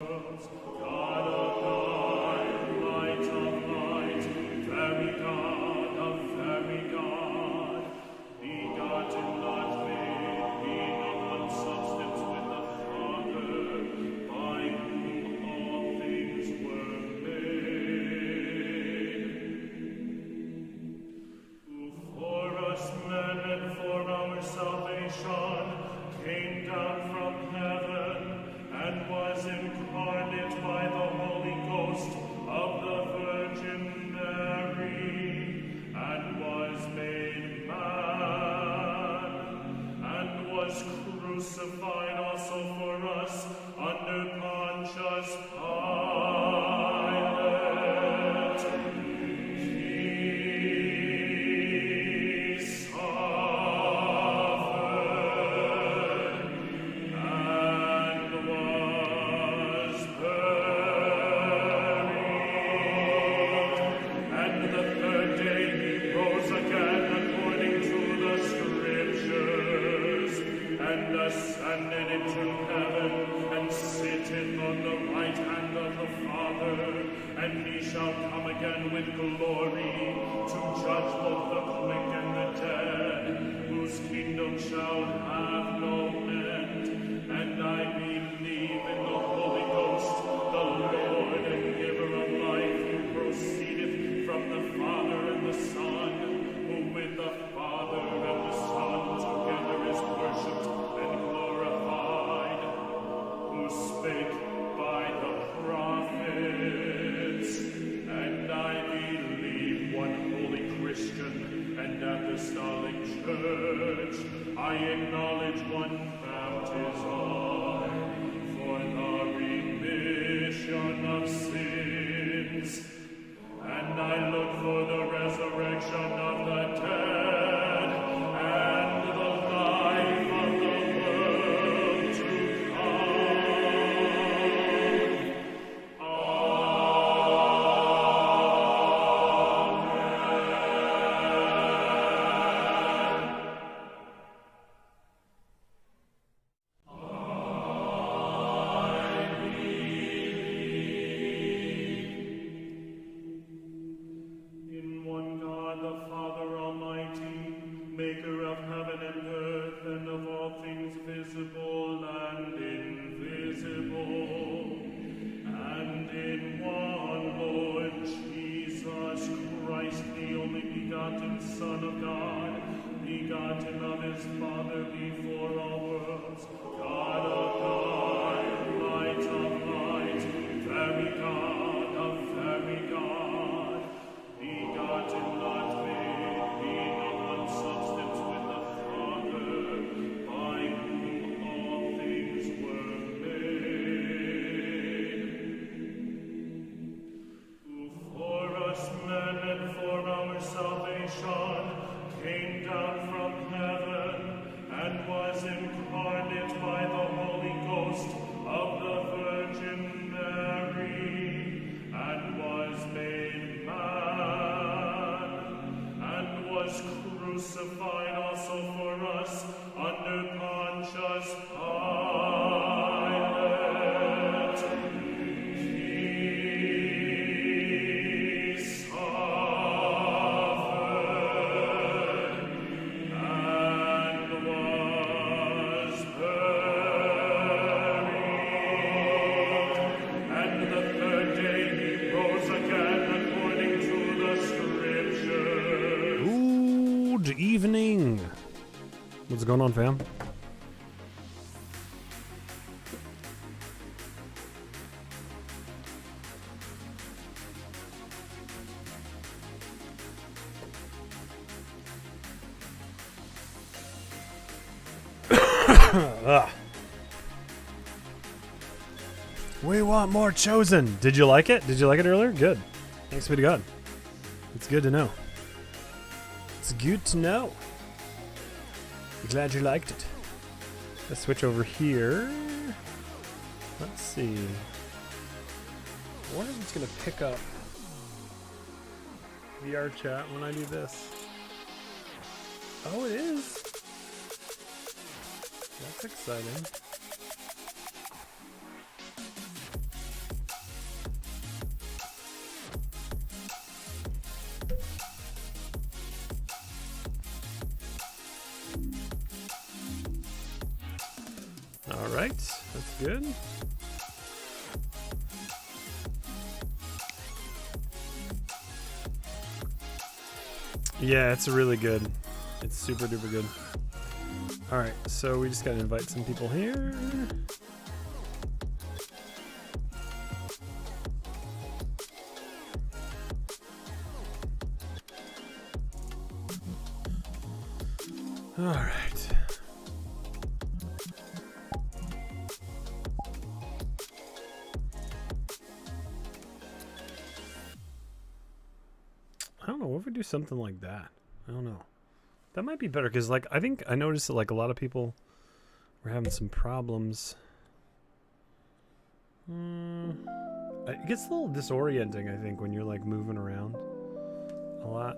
God of God, light of light, very God of very God, begotten, not made, being of one substance with the Father, by whom all things were made, who for us men and for our salvation came down from heaven, and was incarnate by the Holy Ghost of the Virgin Mary, and was made man, and was crucified also for us under Pontius Pilate. Ascended into heaven, and sitteth on the right hand of the Father, and he shall come again with glory, to judge both the quick and the dead, whose kingdom shall have no end. And I believe in the Holy Ghost, the Lord and giver of life, who proceedeth from the Father and the Son, who with the Father and the Son together is worshipped and glorified, who spake by the prophets. And I believe one holy Christian and apostolic church. I acknowledge one baptism for the remission of sins, and I look for the resurrection of the dead and the life of the world to come. In one God, the Father Almighty, maker of heaven and earth, and of all things visible and invisible, and in one Lord Jesus Christ, the only begotten Son of God, begotten of his Father before all worlds, God of God, light of light, very God of very God, begotten, not made, being of one substance with the Father, by whom all things were made, who for us men and for our salvation came down from heaven, and was incarnate by the Holy Ghost of the Virgin Mary, and was made man, and was crucified also for us under Pontius Pilate. He suffered and was buried, and the third day he rose again according to the Scriptures. Good evening. What's going on, fam? Ugh. We want more Chosen. Did you like it? Did you like it earlier? Good. Thanks be to God. It's good to know. It's good to know. Glad you liked it. Let's switch over here. Let's see. I wonder if it's going to pick up VRChat when I do this. Oh, it is. That's exciting. right, that's good. Yeah, it's really good. It's super duper good. Alright, so we just gotta invite some people here. Alright. I don't know, what if we do something like that? I don't know. That might be better, because, like, I think I noticed that, like, a lot of people were having some problems. It gets a little disorienting, I think, when you're, like, moving around a lot.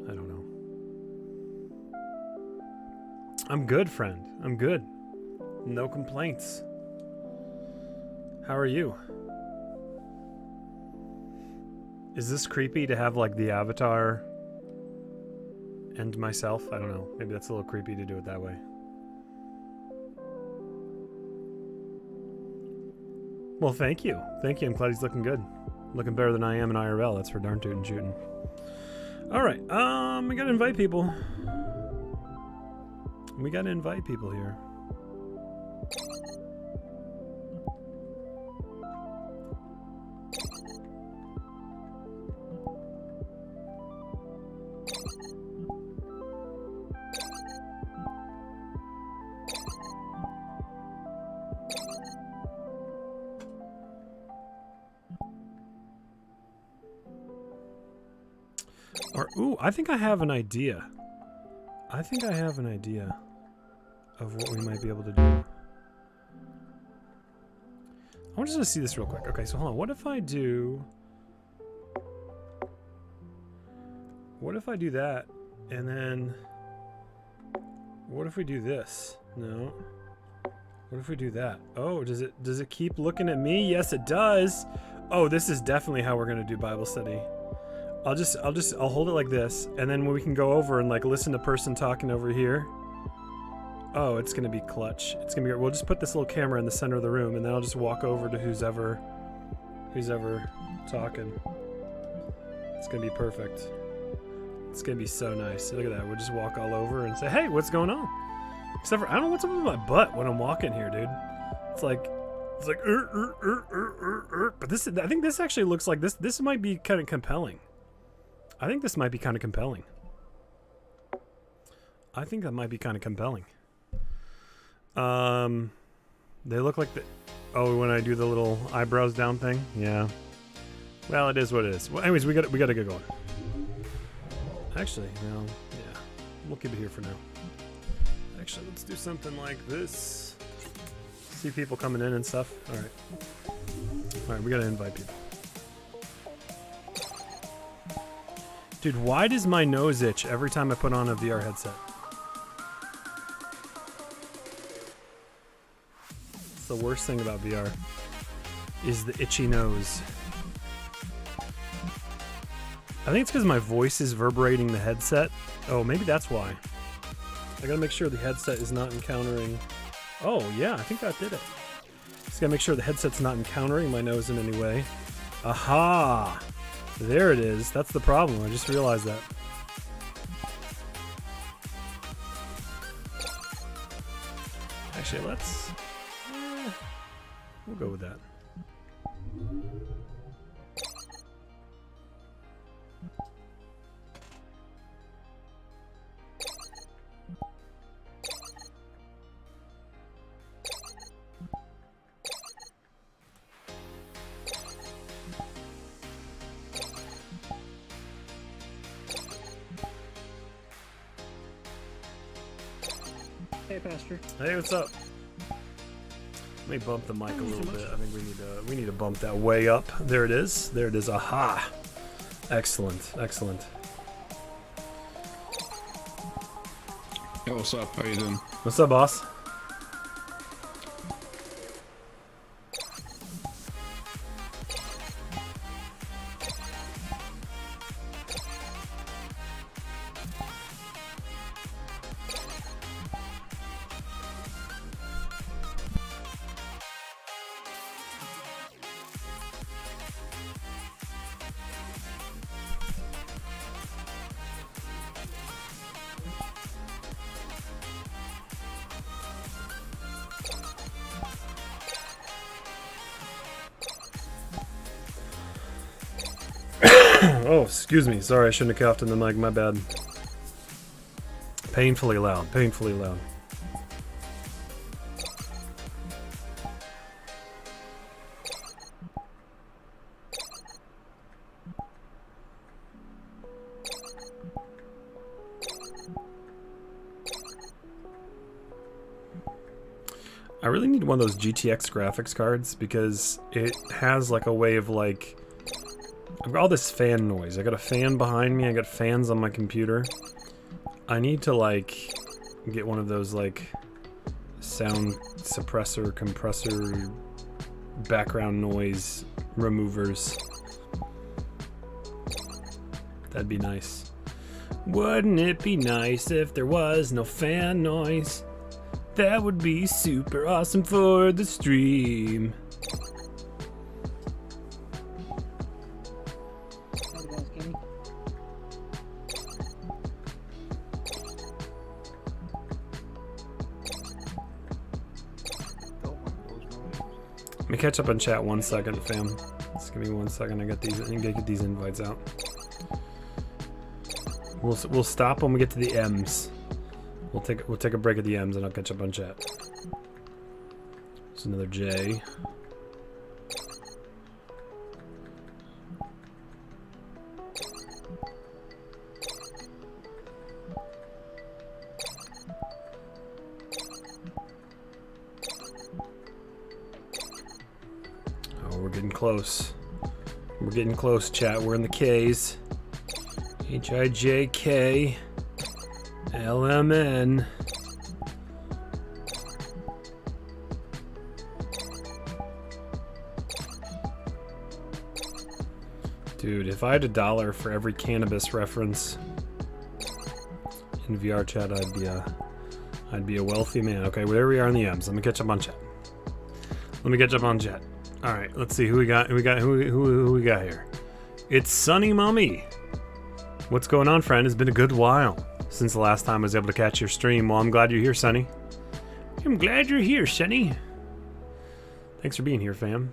I don't know. I'm good, friend. I'm good. No complaints. How are you? Is this creepy to have, like, the avatar and myself? I don't know. Maybe that's a little creepy to do it that way. Well, thank you. Thank you. I'm glad he's looking good. Looking better than I am in IRL. That's for darn tootin' shooting. Alright, we gotta invite people. We gotta invite people here. Or, ooh, I think I have an idea. I think I have an idea of what we might be able to do. I want to just see this real quick. Okay, so hold on. What if I do... What if I do that, and then... What if we do this? No. What if we do that? Oh, does it keep looking at me? Yes, it does. Oh, this is definitely how we're gonna do Bible study. I'll hold it like this, and then we can go over and like listen to person talking over here. Oh, it's gonna be clutch. It's gonna be. We'll just put this little camera in the center of the room, and then I'll just walk over to who's ever talking. It's gonna be perfect. It's gonna be so nice. Look at that. We'll just walk all over and say, "Hey, what's going on?" Except for I don't know what's up with my butt when I'm walking here, dude. It's like. But this, I think this actually looks like this. This might be kind of compelling. I think this might be kind of compelling. I think that might be kind of compelling. They look like the... Oh, when I do the little eyebrows down thing? Yeah. Well, it is what it is. Well, anyways, we gotta get going. Actually, no. Yeah. We'll keep it here for now. Actually, let's do something like this. See people coming in and stuff. Alright. Alright, we gotta invite people. Dude, why does my nose itch every time I put on a VR headset? It's the worst thing about VR is the itchy nose. I think it's because my voice is reverberating the headset. Oh, maybe that's why. I gotta make sure the headset is not encountering... Oh, yeah, I think that did it. Just gotta make sure the headset's not encountering my nose in any way. Aha! There it is. That's the problem. I just realized that. Actually, let's... we'll go with that. Hey, Pastor. Hey, what's up? Let me bump the mic a little bit. I think we need to bump that way up. There it is. There it is. Aha! Excellent. Excellent. Hey, what's up? How you doing? What's up, boss? Oh, excuse me. Sorry, I shouldn't have coughed in the mic. My bad. Painfully loud. Painfully loud. I really need one of those GTX graphics cards because it has like a way of like... I've got all this fan noise. I got a fan behind me. I got fans on my computer. I need to like get one of those like sound suppressor, compressor, background noise removers. That'd be nice. Wouldn't it be nice if there was no fan noise? That would be super awesome for the stream. Let me catch up on chat 1 second, fam. Just give me 1 second. I need to get these invites out. We'll stop when we get to the M's. We'll take a break at the M's and I'll catch up on chat. There's another J. Oh, we're getting close. We're getting close, chat. We're in the K's. H-I-J-K. LMN. Dude, if I had $1 for every cannabis reference in VRChat, I'd be a wealthy man. Okay, well, there we are on the M's. Let me catch up on chat. All right, let's see who we got. Who we got here? It's Sunny Mummy. What's going on, friend? It's been a good while since the last time I was able to catch your stream. Well, I'm glad you're here, Sonny. I'm glad you're here, Sonny. Thanks for being here, fam.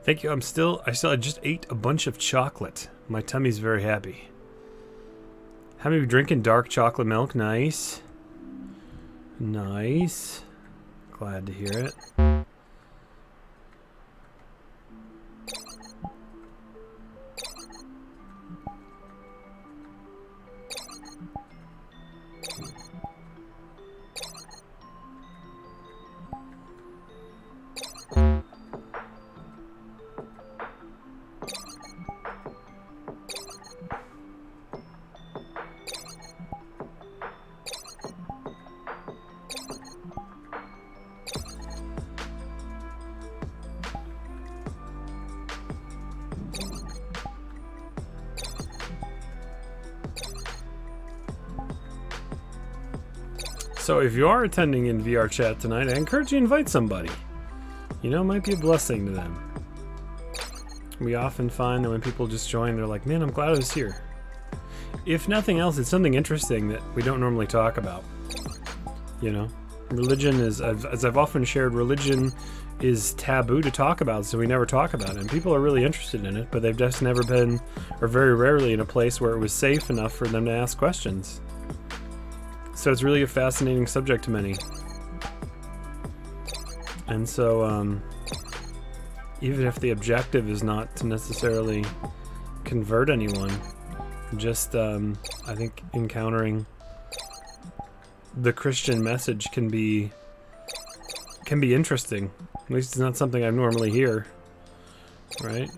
Thank you. I just ate a bunch of chocolate. My tummy's very happy. Happy to be drinking dark chocolate milk. Nice. Nice. Glad to hear it. So if you are attending in VRChat tonight, I encourage you to invite somebody. You know, it might be a blessing to them. We often find that when people just join, they're like, man, I'm glad I was here. If nothing else, it's something interesting that we don't normally talk about. You know, religion is, as I've often shared, religion is taboo to talk about, so we never talk about it. And people are really interested in it, but they've just never been, or very rarely, in a place where it was safe enough for them to ask questions. So it's really a fascinating subject to many. And so, even if the objective is not to necessarily convert anyone, just, I think encountering the Christian message can be interesting. At least it's not something I normally hear, right?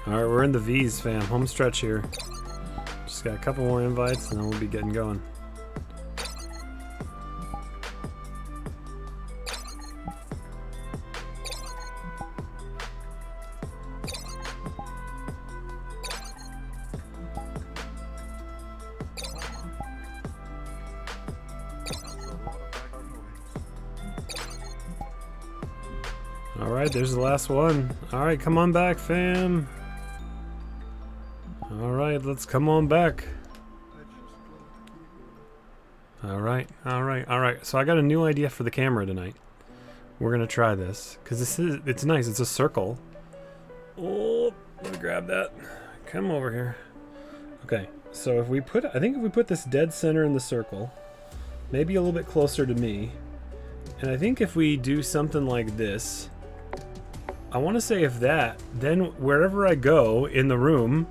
Alright, we're in the V's, fam. Home stretch here. Just got a couple more invites and then we'll be getting going. Alright, there's the last one. Alright, come on back, fam. Alright, let's come on back. Alright. So I got a new idea for the camera tonight. We're gonna try this. Because it's nice, it's a circle. Oh, let me grab that. Come over here. Okay, so if we put, I think if we put this dead center in the circle, maybe a little bit closer to me, and I think if we do something like this, I want to say if that, then wherever I go in the room,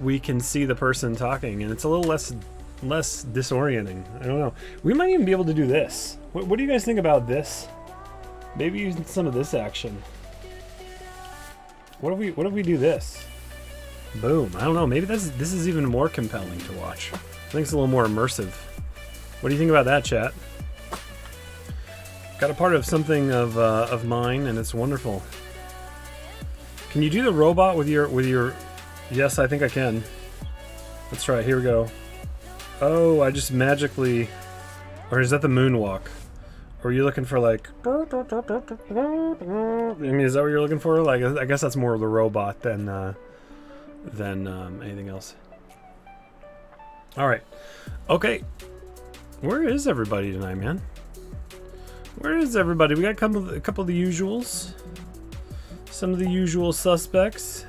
we can see the person talking, and it's a little less disorienting. I don't know. We might even be able to do this. What do you guys think about this? Maybe using some of this action. What if we do this? Boom. I don't know. Maybe this is even more compelling to watch. I think it's a little more immersive. What do you think about that, chat? Got a part of something of mine, and it's wonderful. Can you do the robot with your? Yes, I think I can. Let's try it. Here we go. Oh, I just magically, or is that the moonwalk? Or are you looking for like? I mean, is that what you're looking for? Like, I guess that's more of the robot than anything else. All right. Okay. Where is everybody tonight, man? Where is everybody? We got a couple of the usuals. Some of the usual suspects.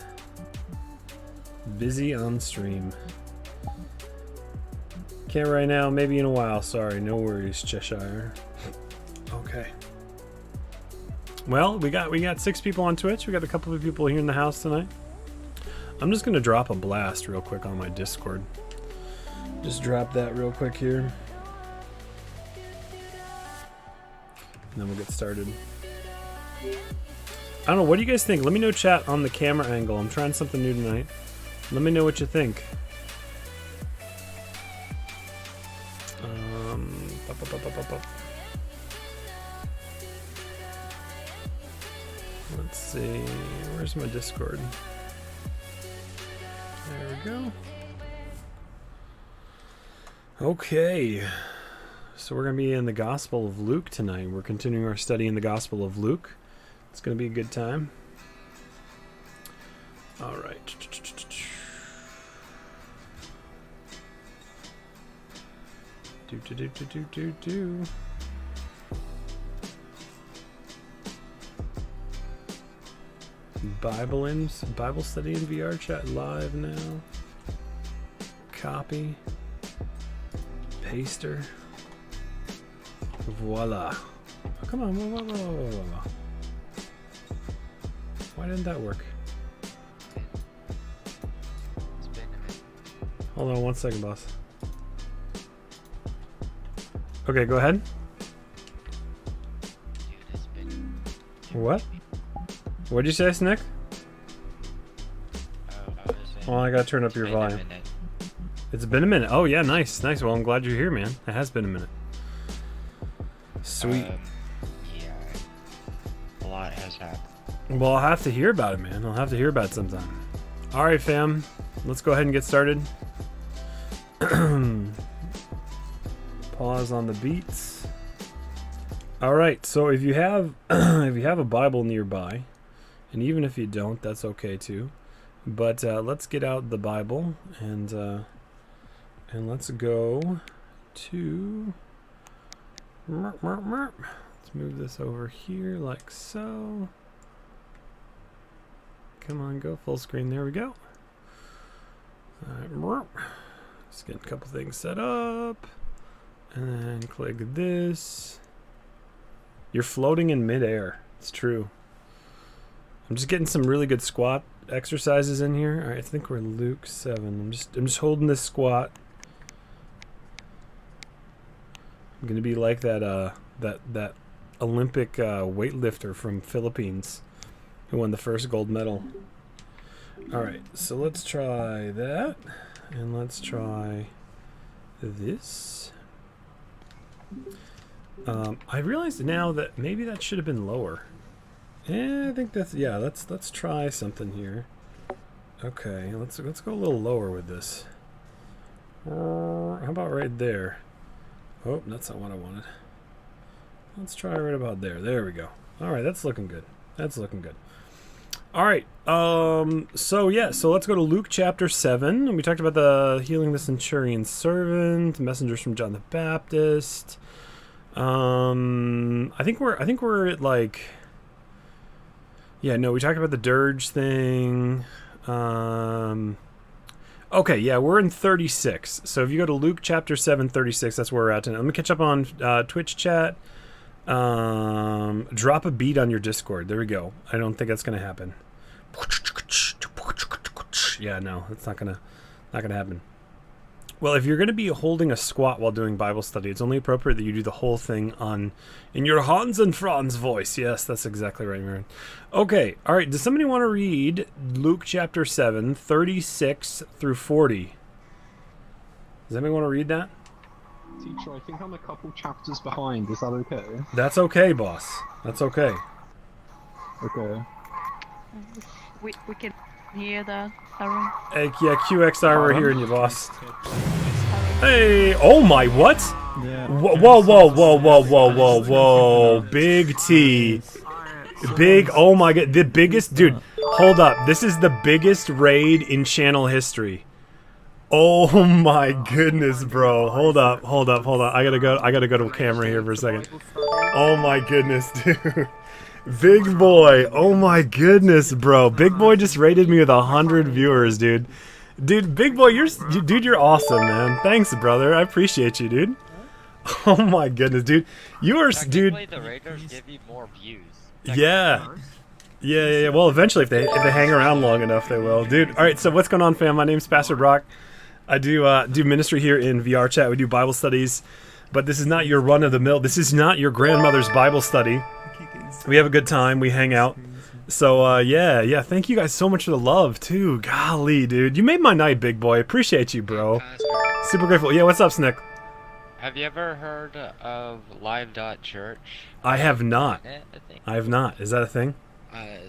Busy on stream. Can't right now, maybe in a while. Sorry, no worries, Cheshire. Okay. Well, we got 6 people on Twitch. We got a couple of people here in the house tonight. I'm just gonna drop a blast real quick on my Discord. Just drop that real quick here. And then we'll get started. I don't know, what do you guys think? Let me know, chat, on the camera angle. I'm trying something new tonight. Let me know what you think. Let's see, where's my Discord? There we go. Okay, so we're going to be in the Gospel of Luke tonight. We're continuing our study in the Gospel of Luke. It's going to be a good time. All right. Do. Bible study in VRChat live now. Copy. Paster. Voila. Oh, come on. Whoa. Why didn't that work? Hold on 1 second, boss. Okay, go ahead. What? What'd you say, Snick? Well, I gotta turn up your volume. It's been a minute. Oh yeah, nice. Well, I'm glad you're here, man. It has been a minute. Sweet. Yeah. A lot has happened. Well, I'll have to hear about it, man. I'll have to hear about it sometime. All right, fam. Let's go ahead and get started. Pause on the beats. All right. So if you have a Bible nearby, and even if you don't, that's okay too. But let's get out the Bible and let's go to. Let's move this over here like so. Come on, go full screen. There we go. All right, just get a couple things set up, and then click this. You're floating in midair. It's true. I'm just getting some really good squat exercises in here. All right, I think we're Luke 7. I'm just holding this squat. I'm gonna be like that that Olympic weightlifter from Philippines who won the first gold medal. All right, so let's try that, and let's try this. I realized now that maybe that should have been lower. Yeah, I think that's, yeah. Let's try something here. Okay, let's go a little lower with this. How about right there? Oh, that's not what I wanted. Let's try right about there. There we go. All right, that's looking good. That's looking good. All right. So let's go to Luke chapter 7. We talked about the healing the centurion's servant, messengers from John the Baptist. I think we're at like. Yeah, no, we talked about the dirge thing. Okay, yeah, we're in 36. So if you go to Luke chapter 7, 36, that's where we're at. And let me catch up on Twitch chat. Drop a beat on your Discord. There we go. I don't think that's gonna happen. Yeah, no, it's not gonna happen. Well, if you're gonna be holding a squat while doing Bible study, it's only appropriate that you do the whole thing in your Hans and Franz voice. Yes, that's exactly right, Marin. Okay, all right. Does somebody want to read Luke chapter 7, 36 through 40? Does anybody want to read that? Teacher, I think I'm a couple chapters behind. Is that okay? That's okay, boss. That's okay. Okay. We can hear the siren. Hey, yeah, QXR, we're hearing you, boss. Hey, oh my, what? Yeah. Whoa. Big T. Big, oh my god, the biggest, dude, hold up. This is the biggest raid in channel history. Oh my goodness, bro. Hold up. I gotta go to camera here for a second. Oh my goodness, dude. Big boy. Oh my goodness, bro. Big boy just rated me with 100 viewers, dude. Dude, big boy, you're awesome, man. Thanks, brother. I appreciate you, dude. Oh my goodness, dude. You are, dude. The raiders give you more views. Yeah. Well, eventually, if they hang around long enough, they will, dude. All right. So what's going on, fam? My name's Pastor Brock. I do ministry here in VRChat. We do Bible studies, but this is not your run of the mill. This is not your grandmother's Bible study. We have a good time. We hang out. So yeah. Thank you guys so much for the love too. Golly, dude, you made my night, big boy. Appreciate you, bro. Super grateful. Yeah, what's up, Snick? Have you ever heard of Live.Church? I have not. I think. I have not. Is that a thing?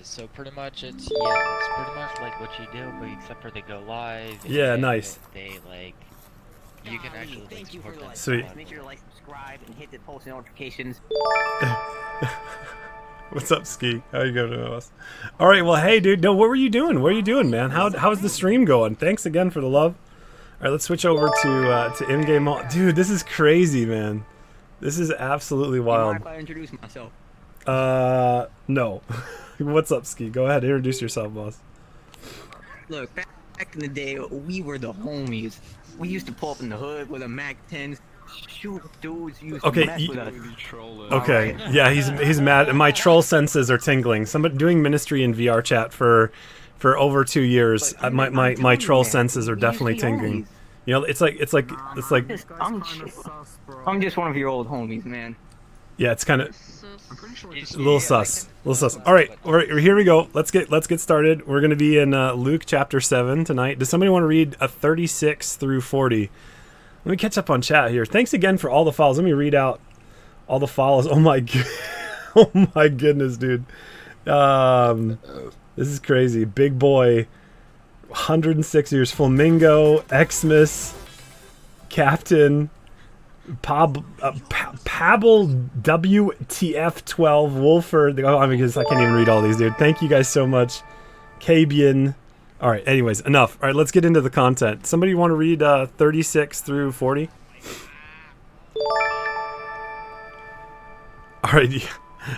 So pretty much it's pretty much like what you do, but except for they go live. Yeah, and nice. They like, you can actually like support them. Sweet. Make sure to like, subscribe, and hit the post notifications. What's up, Ski? How you going, us? All right, well, hey, dude. No, what were you doing? What are you doing, man? How's the stream going? Thanks again for the love. All right, let's switch over to in-game. Dude, this is crazy, man. This is absolutely wild. If I introduce myself. No. What's up, Ski? Go ahead, introduce yourself, boss. Look, back in the day, we were the homies. We used to pull up in the hood with a Mac-10s, shoot dudes, used to mess with us. Okay, yeah, he's mad. My troll senses are tingling. Somebody doing ministry in VRChat for over 2 years. My troll senses are definitely tingling. You know, it's like I'm just one of your old homies, man. yeah, it's kind of a little sus. All right, here we go. Let's get started. We're gonna be in Luke chapter 7 tonight. Does somebody want to read 36 through 40? Let me catch up on chat here. Thanks again for all the follows. Let me read out all the follows. Oh my goodness, dude. This is crazy. Big boy, 106 years. Flamingo, Xmas, Captain, Pabble WTF12, Wolford. Oh, I mean, I can't even read all these, dude. Thank you guys so much. Cabian. All right, anyways, enough. All right, let's get into the content. Somebody want to read 36 through 40? All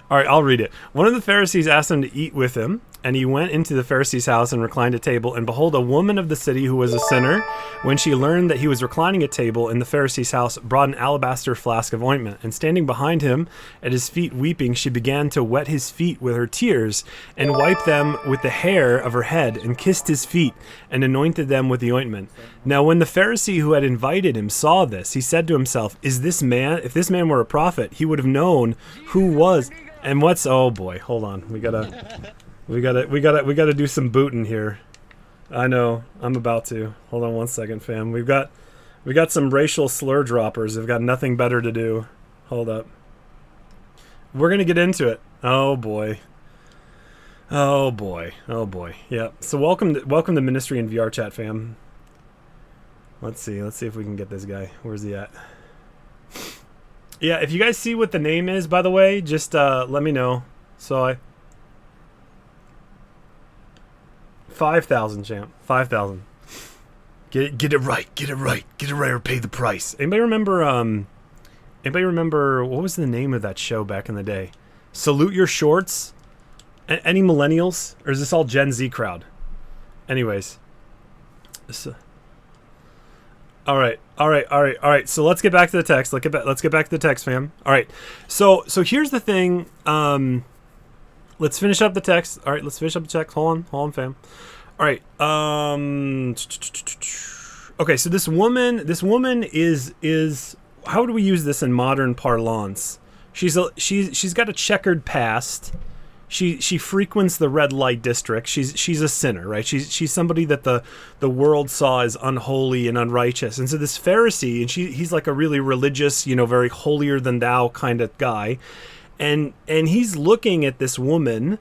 right, I'll read it. One of the Pharisees asked him to eat with him, and he went into the Pharisee's house and reclined at table. And behold, a woman of the city who was a sinner, when she learned that he was reclining at table in the Pharisee's house, brought an alabaster flask of ointment. And standing behind him at his feet weeping, she began to wet his feet with her tears, and wiped them with the hair of her head, and kissed his feet, and anointed them with the ointment. Now when the Pharisee who had invited him saw this, he said to himself, if this man were a prophet, he would have known who was and what's. Oh boy, hold on. We gotta do some booting here. I know, I'm about to. Hold on one second, fam. We got some racial slur droppers. They've got nothing better to do. Hold up. We're gonna get into it. Oh boy. Yeah. So welcome to ministry in VRChat, fam. Let's see if we can get this guy. Where's he at? Yeah, if you guys see what the name is, by the way, just let me know. So 5,000, champ. 5,000. Get it right. Get it right. Get it right or pay the price. Anybody remember what was the name of that show back in the day? Salute Your Shorts? Any millennials? Or is this all Gen Z crowd? Anyways. All right. So let's get back to the text. Let's get back to the text, fam. All right. So here's the thing. Let's finish up the text. All right, let's finish up the text. Hold on, fam. All right. Okay, so this woman is how do we use this in modern parlance? She's got a checkered past. She frequents the red light district. She's a sinner, right? She's somebody that the world saw as unholy and unrighteous. And so this Pharisee, and he's like a really religious, very holier than thou kind of guy. And he's looking at this woman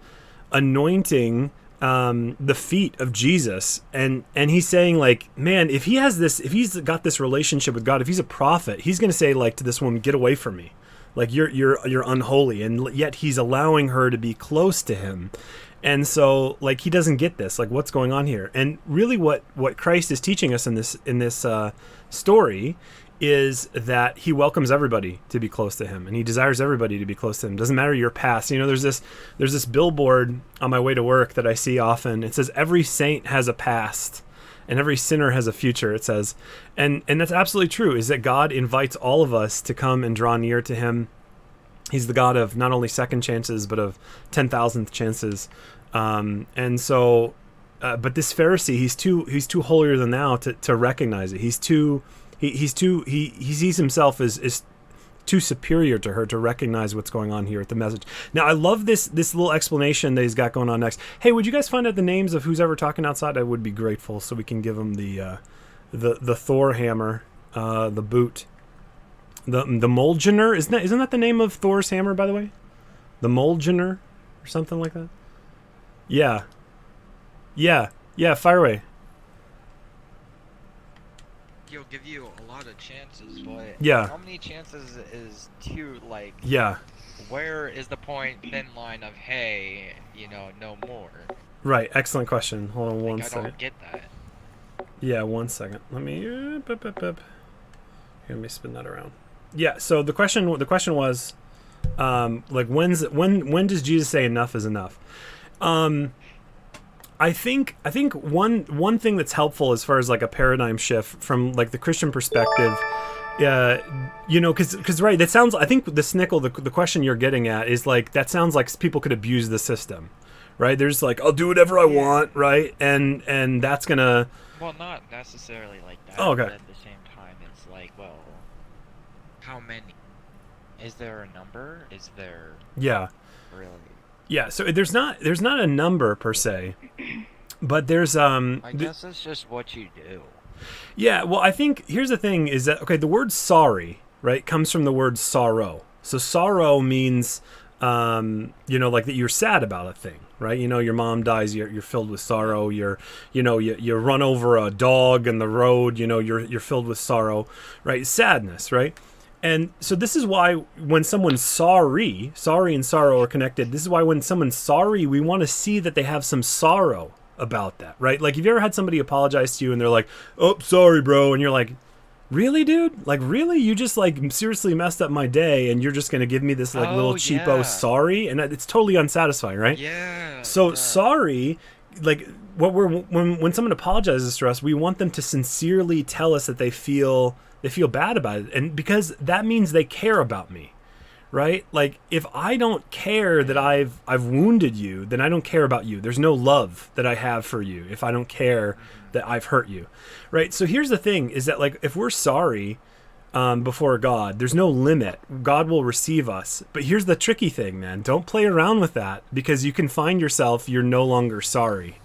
anointing the feet of Jesus, and he's saying like, man, if he's got this relationship with God, if he's a prophet, he's going to say like to this woman, get away from me. Like you're unholy, and yet he's allowing her to be close to him. And so like he doesn't get this, like what's going on here. And really what Christ is teaching us in this story is that he welcomes everybody to be close to him, and he desires everybody to be close to him. Doesn't matter your past. There's this billboard on my way to work that I see often. It says every saint has a past and every sinner has a future, it says. And that's absolutely true, is that God invites all of us to come and draw near to him. He's the God of not only second chances, but of 10,000th chances. And so, but this Pharisee, he's too holier than thou to recognize it. He sees himself as too superior to her to recognize what's going on here with the message. Now, I love this little explanation that he's got going on next. Hey, would you guys find out the names of who's ever talking outside? I would be grateful, so we can give him the Thor hammer, the boot, the Molgener. Isn't that the name of Thor's hammer, by the way? The Molgener or something like that. Yeah. Fire away. He'll give you a lot of chances, but Yeah. how many chances is too, like, Yeah. where is the thin line of, hey, no more? Right. Excellent question. Hold on one I second. don't get that. Yeah, 1 second. Let me Here, let me spin that around. Yeah, so the question was like when does Jesus say enough is enough? I think one thing that's helpful as far as like a paradigm shift from like the Christian perspective, because right, that sounds. I think the Snickle, the question you're getting at is like that sounds like people could abuse the system, right? There's like I'll do whatever I want, right? And that's gonna. Well, not necessarily like that. Oh, okay. But at the same time, it's like, well, how many? Is there a number? Is there? Yeah. Really? Yeah, so there's not a number per se, but there's I guess it's just what you do. Yeah, well, I think here's the thing is that the word sorry, right, comes from the word sorrow. So sorrow means like that you're sad about a thing, right? Your mom dies, you're filled with sorrow. You run over a dog in the road, you're filled with sorrow, right? Sadness, right? And so this is why when someone's sorry and sorrow are connected. This is why when someone's sorry, we want to see that they have some sorrow about that, right? Like, have you ever had somebody apologize to you and they're like, "Oh, sorry, bro," and you're like, "Really, dude? Like, really? You just like seriously messed up my day, and you're just gonna give me this like little cheapo sorry?" And it's totally unsatisfying, right? Yeah. So sorry, like when someone apologizes to us, we want them to sincerely tell us that they feel bad about it, and because that means they care about me, right? Like if I don't care that I've wounded you, then I don't care about you. There's no love that I have for you if I don't care that I've hurt you, right? So here's the thing: is that like if we're sorry before God, there's no limit. God will receive us. But here's the tricky thing, man: don't play around with that, because you can find yourself you're no longer sorry.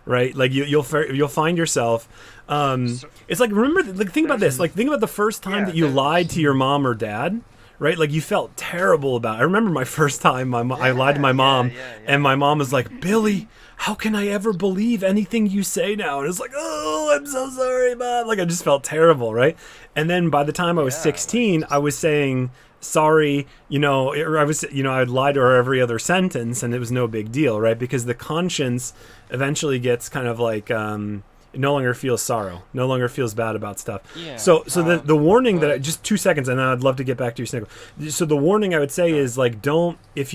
Right, like you'll find yourself. It's like, remember, like think about this. Like think about the first time that you lied to your mom or dad, right? Like you felt terrible about it. I remember my first time I lied to my mom, and my mom was like, Billy, how can I ever believe anything you say now? And it's like, oh, I'm so sorry, Mom. Like I just felt terrible, right? And then by the time I was 16, I was saying sorry, I'd lie to her every other sentence, and it was no big deal, right? Because the conscience eventually gets kind of like it no longer feels sorrow, no longer feels bad about stuff. Yeah. So the warning just 2 seconds, and then I'd love to get back to your Sniggle. So the warning I would say is like, don't, if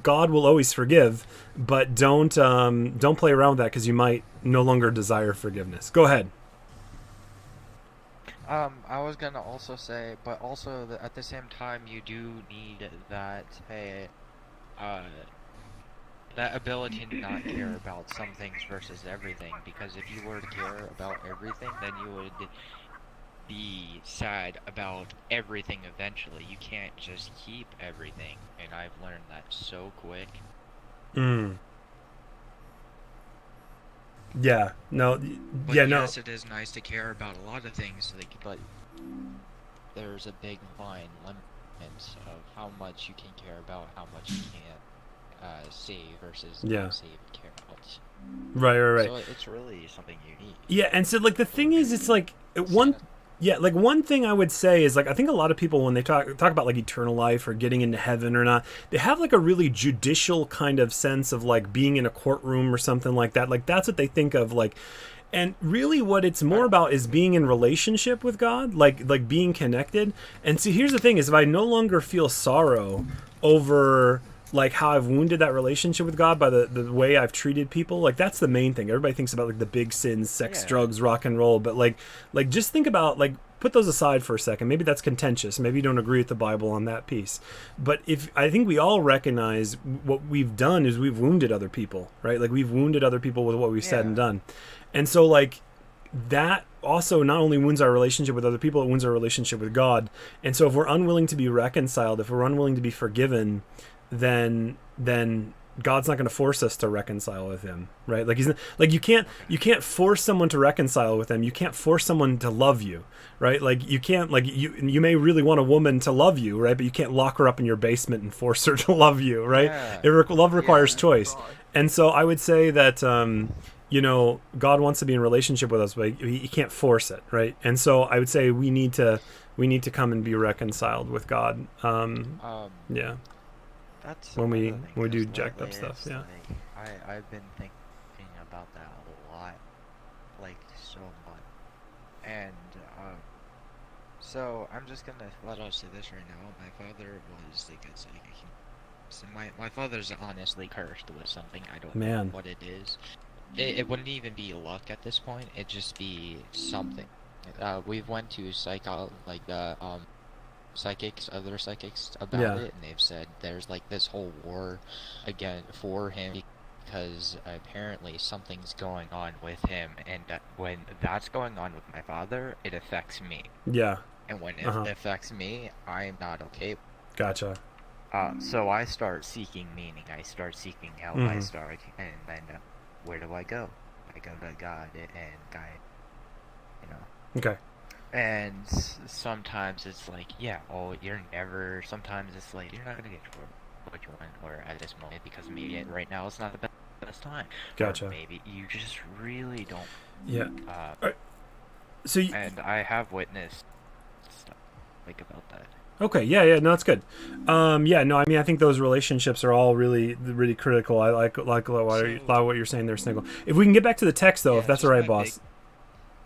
God will always forgive, but don't play around with that, because you might no longer desire forgiveness. Go ahead. I was gonna also say, but also at the same time, you do need that that ability to not care about some things versus everything. Because if you were to care about everything, then you would be sad about everything eventually. You can't just keep everything, and I've learned that so quick. Yeah. No. But yeah. yes, No. it is nice to care about a lot of things, but there's a big line limits of how much you can care about, how much you can't save versus not save and care about. Right. So it's really something unique. Yeah, and so like the thing is, it's like one thing I would say is like I think a lot of people when they talk about like eternal life or getting into heaven or not, they have like a really judicial kind of sense of like being in a courtroom or something like that. Like that's what they think of, like. And really what it's more about is being in relationship with God, like being connected. And see, here's the thing is, if I no longer feel sorrow over like how I've wounded that relationship with God by the way I've treated people, like that's the main thing. Everybody thinks about like the big sins, sex, drugs, rock and roll, but like just think about, like, put those aside for a second. Maybe that's contentious. Maybe you don't agree with the Bible on that piece. But if I think we all recognize what we've done is we've wounded other people, right? Like we've wounded other people with what we've said and done. And so like that also not only wounds our relationship with other people, it wounds our relationship with God. And so if we're unwilling to be reconciled, if we're unwilling to be forgiven, then God's not going to force us to reconcile with him, right? Like you can't force someone to reconcile with him. You can't force someone to love you, right? Like you can't, like you may really want a woman to love you, right? But you can't lock her up in your basement and force her to love you, right? Love requires choice. And so I would say that God wants to be in relationship with us, but he can't force it, right? And so I would say we need to come and be reconciled with God. Yeah. That's when we thing, do jacked up stuff. Yeah. Like, I've been thinking about that a lot, like so much, and so I'm just gonna let us say this right now. My father was like a psychic. So my father's honestly cursed with something. I don't know what it is. It wouldn't even be luck at this point. It'd just be something. We've went to other psychics about it, and they've said there's like this whole war again for him because apparently something's going on with him, and when that's going on with my father, it affects me. Yeah. And when it affects me, I'm not okay. Gotcha. So I start seeking meaning. I start seeking help. And then where do I go? I go to God and guide. Okay. And sometimes it's like, sometimes it's like, you're not going to get what you want or at this moment because maybe right now it's not the best time. Gotcha. Or maybe you just really don't. Yeah. And I have witnessed stuff like about that. Okay, yeah, no, that's good. I mean, I think those relationships are all really, really critical. I like a lot of what you're saying there, Sniggle. If we can get back to the text, though, if that's all right, boss.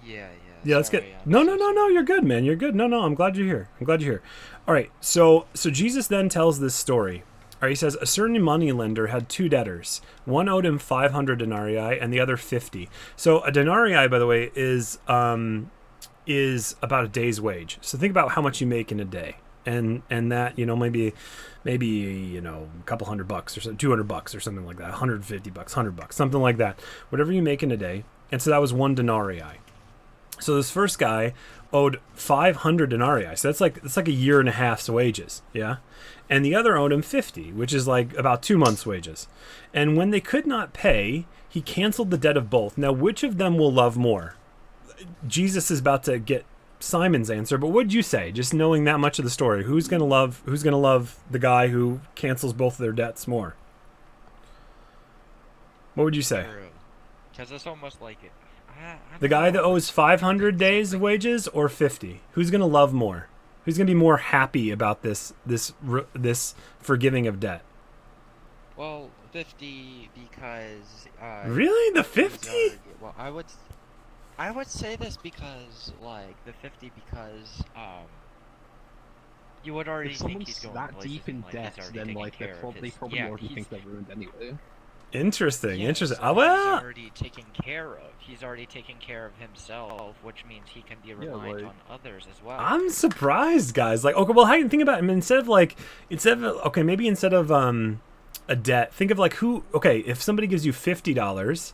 Yeah, let's get. No, you're good, man. You're good. No, I'm glad you're here. All right, so Jesus then tells this story. All right, he says, a certain moneylender had two debtors. One owed him 500 denarii and the other 50. So a denarii, by the way, is about a day's wage. So think about how much you make in a day. And that, maybe a couple $100 or so, $200 or something like that, $150, $100, something like that, whatever you make in a day. And so that was one denarii. So this first guy owed 500 denarii. So that's like a year and a half's wages. Yeah. And the other owed him 50, which is like about 2 months' wages. And when they could not pay, he canceled the debt of both. Now, which of them will love more? Jesus is about to get Simon's answer, but what'd you say? Just knowing that much of the story, who's gonna love the guy who cancels both of their debts more? What would you say? Because it's almost like it. The guy that owes 500 days of wages or 50? Who's gonna love more? Who's gonna be more happy about this forgiving of debt? Well, 50 because. Really, the 50? Well, I would say this because like the 50 because you would already If think he's someone's going that deep in debt, then like they probably already think they're ruined anyway. Interesting. So Well, he's already taken care of. He's already taken care of himself, which means he can be reliant on others as well. I'm surprised, guys. Like, okay, well, how do you think about it? I mean, instead of a debt, think of like if somebody gives you $50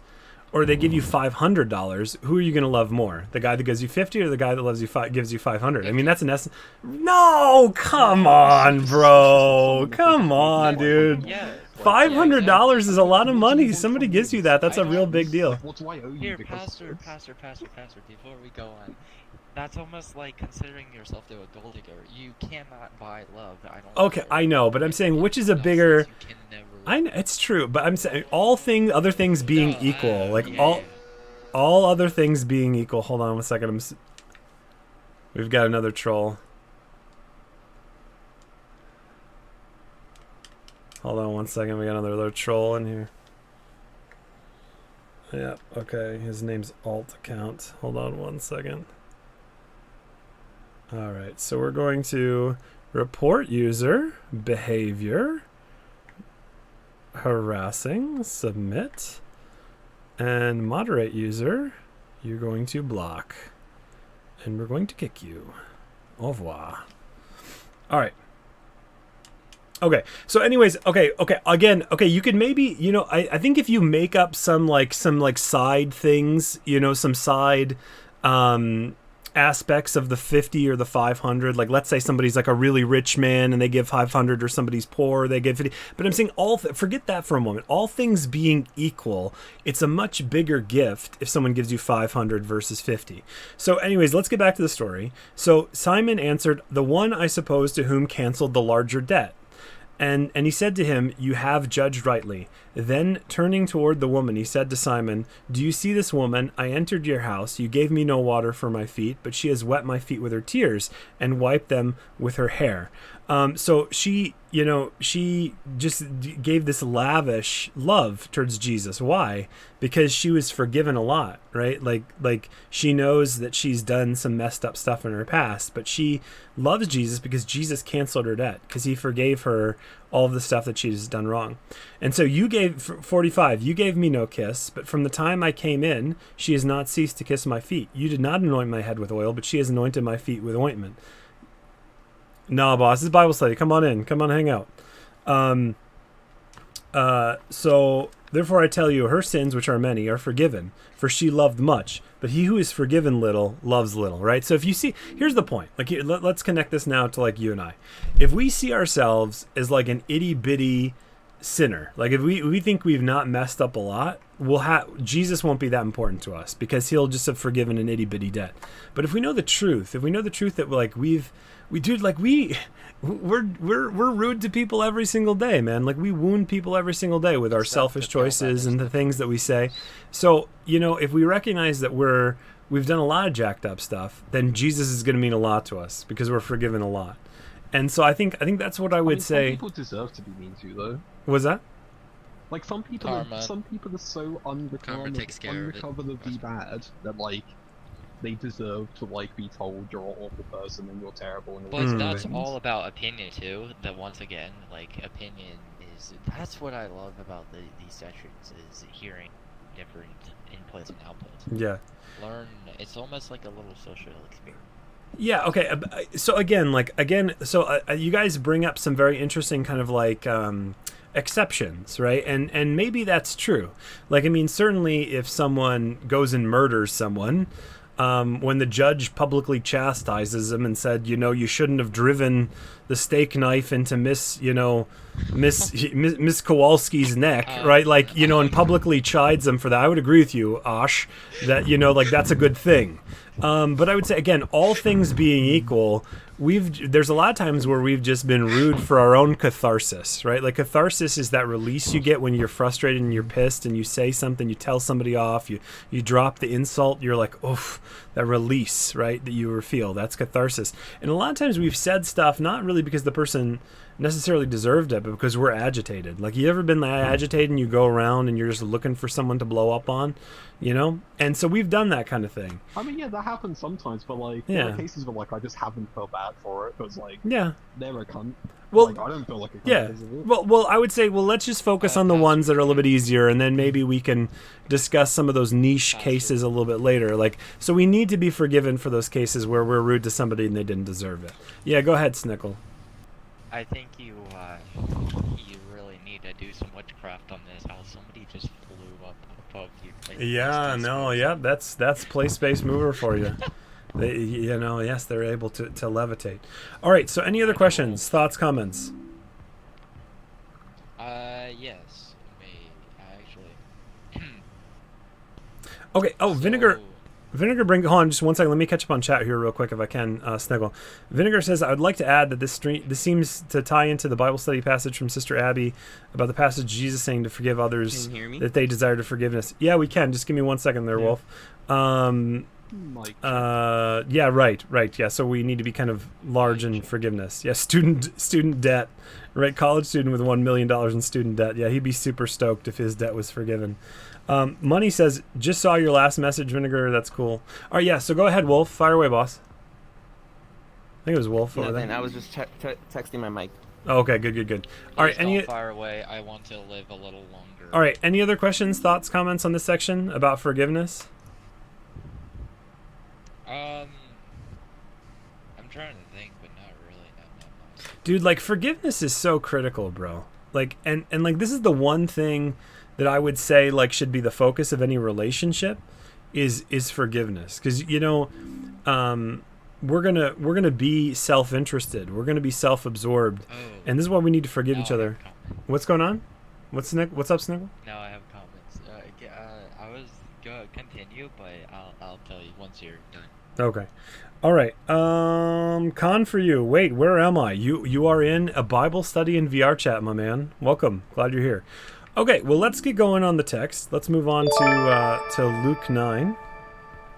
or they give you $500, who are you going to love more? The guy that gives you 50 or the guy that gives you 500? I mean, that's an essence. No, come on, bro. Come on, dude. Yeah. $500 is a lot of money. Somebody gives you that. That's a real big deal. What do I owe you? Here, Pastor, before we go on, that's almost like considering yourself to a gold digger. You cannot buy love. Okay, I know, but I'm saying which is a bigger... I know, it's true, but I'm saying other things being equal, like all other things being equal. Hold on one second. We've got another troll. Hold on one second. We got another troll in here. Yep. Okay. His name's alt account. Hold on one second. All right. So we're going to report user behavior. Harassing, submit, and moderate user, you're going to block, and we're going to kick you. Au revoir. All right. Okay. So anyways, okay. Again, okay, you could maybe, I think if you make up some side things, some side aspects of the 50 or the 500, like let's say somebody's like a really rich man and they give 500, or somebody's poor, they give 50. But I'm saying forget that for a moment. All things being equal, it's a much bigger gift if someone gives you 500 versus 50. So anyways, let's get back to the story. So Simon answered, the one, I suppose, to whom canceled the larger debt. And he said to him, you have judged rightly. Then turning toward the woman, he said to Simon, do you see this woman? I entered your house. You gave me no water for my feet, but she has wet my feet with her tears and wiped them with her hair. So she just gave this lavish love towards Jesus. Why? Because she was forgiven a lot, right? Like she knows that she's done some messed up stuff in her past, but she loves Jesus because Jesus canceled her debt, because he forgave her all of the stuff that she's done wrong. And so you gave, 45, you gave me no kiss, but from the time I came in, she has not ceased to kiss my feet. You did not anoint my head with oil, but she has anointed my feet with ointment. No, boss, this is Bible study. Come on in. Come on, hang out. So therefore I tell you, her sins, which are many, are forgiven, for she loved much. But he who is forgiven little loves little, right? So if you see, here's the point. Like, let's connect this now to like you and I. If we see ourselves as like an itty bitty sinner, like if we think we've not messed up a lot, Jesus won't be that important to us, because he'll just have forgiven an itty bitty debt. But if we know the truth, that like we're rude to people every single day, man. Like we wound people every single day with our selfish choices and the things that we say. So, if we recognize that we've done a lot of jacked up stuff, then Jesus is going to mean a lot to us because we're forgiven a lot. And so I think that's what I would say. Some people deserve to be mean to, though. Was that? Like some people are so unrecoverably bad that like they deserve to like be told you're an awful person and you're terrible and but that's all about opinion too. That once again, like opinion that's what I love about these sessions, is hearing different inputs and outputs. Yeah. Learn. It's almost like a little social experience. Yeah. Okay. So you guys bring up some very interesting kind of like exceptions, right? And maybe that's true. Like, I mean, certainly if someone goes and murders someone, when the judge publicly chastises him and said, you shouldn't have driven the steak knife into Miss Kowalski's neck, right? Like, and publicly chides him for that. I would agree with you, Ash, that, like that's a good thing. But I would say, again, all things being equal, there's a lot of times where we've just been rude for our own catharsis, right? Like catharsis is that release you get when you're frustrated and you're pissed and you say something, you tell somebody off, you drop the insult, you're like, oof, that release, right, that you feel. That's catharsis. And a lot of times we've said stuff not really because the person necessarily deserved it, but because we're agitated. Like, you ever been agitated and you go around and you're just looking for someone to blow up on, you know? And so we've done that kind of thing. I mean, yeah, that happens sometimes, but like, there are cases where like I just haven't felt bad for it because like, they're a cunt. Well, like, I don't feel like a cunt. Yeah. Well, I would say, let's just focus on the ones that are a little bit easier, and then maybe we can discuss some of those niche cases a little bit later. Like, so we need to be forgiven for those cases where we're rude to somebody and they didn't deserve it. Yeah, go ahead, Snickle. I think you really need to do some witchcraft on this. How somebody just flew up above you. That's play space mover for you. They, yes, they're able to levitate. All right. So, any other questions, thoughts, comments? Yes, actually. Okay. Oh, Vinegar. Vinegar, hold on just one second. Let me catch up on chat here real quick if I can, Snuggle. Vinegar says, I would like to add that this seems to tie into the Bible study passage from Sister Abby about the passage Jesus saying to forgive others that they desire to forgiveness. Yeah, we can. Just give me 1 second there, Wolf. Yeah, right. Yeah, so we need to be kind of large in forgiveness. Yeah, student debt. Right, college student with $1 million in student debt. Yeah, he'd be super stoked if his debt was forgiven. Money says, just saw your last message, Vinegar. That's cool. All right, yeah, so go ahead, Wolf. Fire away, boss. I think it was Wolf over there. I was just texting my mic. Oh, okay, good. All right, don't fire away. I want to live a little longer. All right, any other questions, thoughts, comments on this section about forgiveness? I'm trying to think, but not really, not that much. Dude, like, forgiveness is so critical, bro. Like, and like, this is the one thing that I would say, like, should be the focus of any relationship is forgiveness. Because, we're gonna be self-interested. We're gonna be self-absorbed. And this is why we need to forgive each other. What's going on? What's up, Sniggle? No, I have comments. I was gonna continue, but I'll tell you once you're done. Okay. All right. Con for you. Wait, where am I? You are in a Bible study in VRChat, my man. Welcome. Glad you're here. Okay, well, let's get going on the text. Let's move on to Luke 9.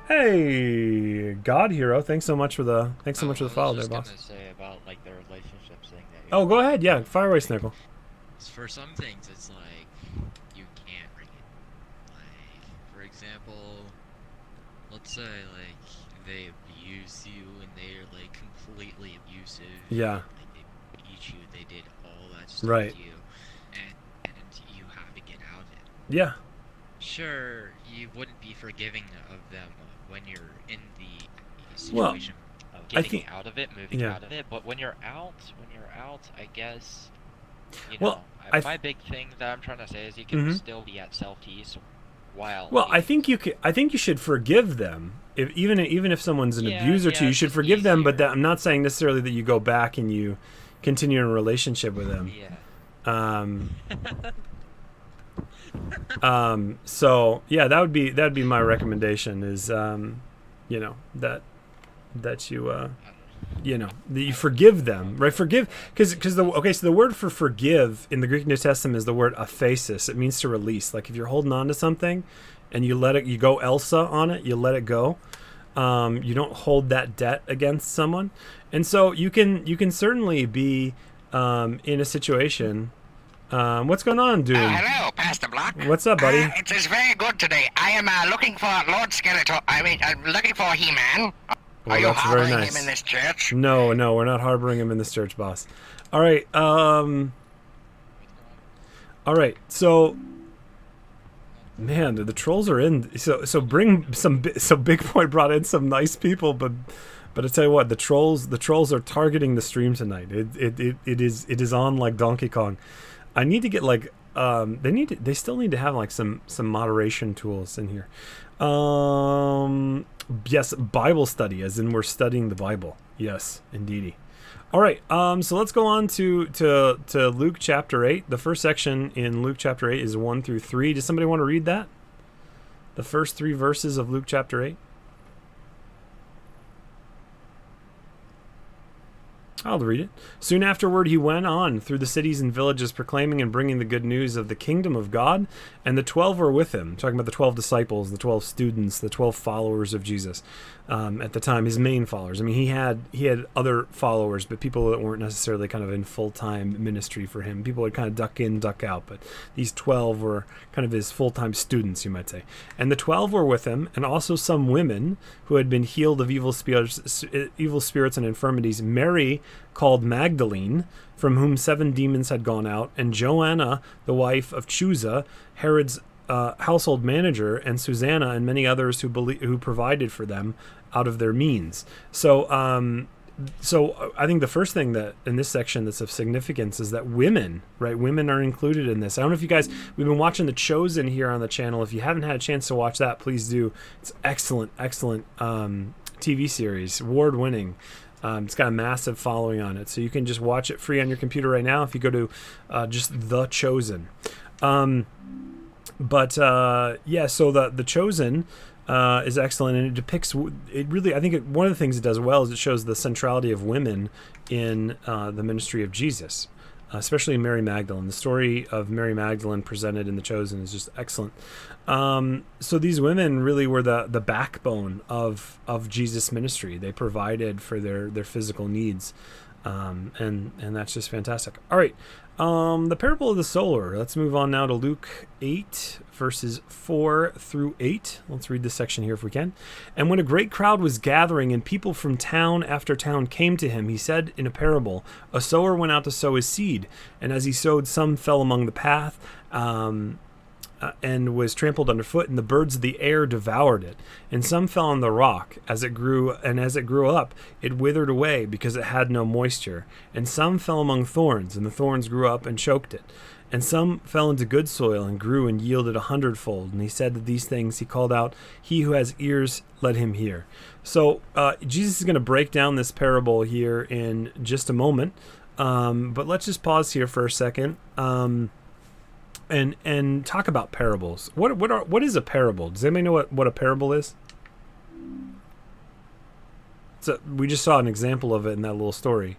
Hey, God Hero, thanks so much for the follow there, boss. I was just gonna say about like the relationships thing. Oh, go ahead. Yeah, fire away, Snickle. For some things, it's like you can't bring it. Like, for example, let's say like they abuse you and they're like completely abusive. Yeah. Like they beat you, they did all that stuff right. to you, and you have to get out of it. Yeah. Sure, you wouldn't be forgiving of them when you're in the situation of getting out of it, moving out of it. But when you're out, I guess, my big thing that I'm trying to say is you can still be at self-peace while. Well, I think you should forgive them. Even if someone's an abuser to you, you should forgive them. But I'm not saying necessarily that you go back and you continue in a relationship with them. Yeah. So yeah, that'd be my recommendation is, that you forgive them, right? Forgive, because the word for forgive in the Greek New Testament is the word aphesis. It means to release. Like if you're holding on to something and you let it, you go Elsa on it, you let it go. You don't hold that debt against someone, and so you can certainly be in a situation. What's going on, dude? Hello, Pastor Block. What's up, buddy? It is very good today. I am looking for Lord Skeletor. I'm looking for He-Man. Well, Are you that's harboring very nice. him in this church? No, we're not harboring him in this church, boss. All right. All right. So, man, the trolls are in. So bring some. So Big Boy brought in some nice people, but I tell you what, the trolls are targeting the stream tonight. It is on like Donkey Kong. I need to get like they still need to have like some moderation tools in here. Yes, Bible study, as in we're studying the Bible. Yes, indeedy. All right, so let's go on to Luke chapter 8. The first section in Luke chapter 8 is 1 through 3. Does somebody want to read that? The first 3 verses of Luke chapter 8. I'll read it. Soon afterward, he went on through the cities and villages, proclaiming and bringing the good news of the kingdom of God. And the 12 were with him, talking about the 12 disciples, the 12 students, the 12 followers of Jesus at the time, his main followers. I mean, he had other followers, but people that weren't necessarily kind of in full-time ministry for him. People would kind of duck in, duck out, but these 12 were kind of his full-time students, you might say. And the 12 were with him, and also some women who had been healed of evil spirits and infirmities. Mary, called Magdalene, from whom 7 demons had gone out, and Joanna, the wife of Chuza, Herod's household manager, and Susanna, and many others who provided for them out of their means. So I think the first thing that in this section that's of significance is that women are included in this. I don't know if you guys, we've been watching The Chosen here on the channel. If you haven't had a chance to watch that, please do. It's excellent TV series, award-winning. It's got a massive following on it, so you can just watch it free on your computer right now if you go to just The Chosen. So The Chosen is excellent, and it depicts it really. I think one of the things it does well is it shows the centrality of women in the ministry of Jesus, especially Mary Magdalene. The story of Mary Magdalene presented in The Chosen is just excellent. So these women really were the backbone of Jesus' ministry. They provided for their physical needs, and that's just fantastic. All right, the parable of the sower. Let's move on now to Luke 8, verses 4 through 8. Let's read this section here if we can. And when a great crowd was gathering and people from town after town came to him, he said in a parable, a sower went out to sow his seed, and as he sowed, some fell among the path, and was trampled underfoot, and the birds of the air devoured it. And some fell on the rock. As it grew up, it withered away because it had no moisture. And some fell among thorns, and the thorns grew up and choked it. And some fell into good soil and grew and yielded 100-fold. And he said that these things he called out, "He who has ears, let him hear." So Jesus is going to break down this parable here in just a moment. But let's just pause here for a second. And talk about parables. What is a parable? Does anybody know what a parable is? We just saw an example of it in that little story.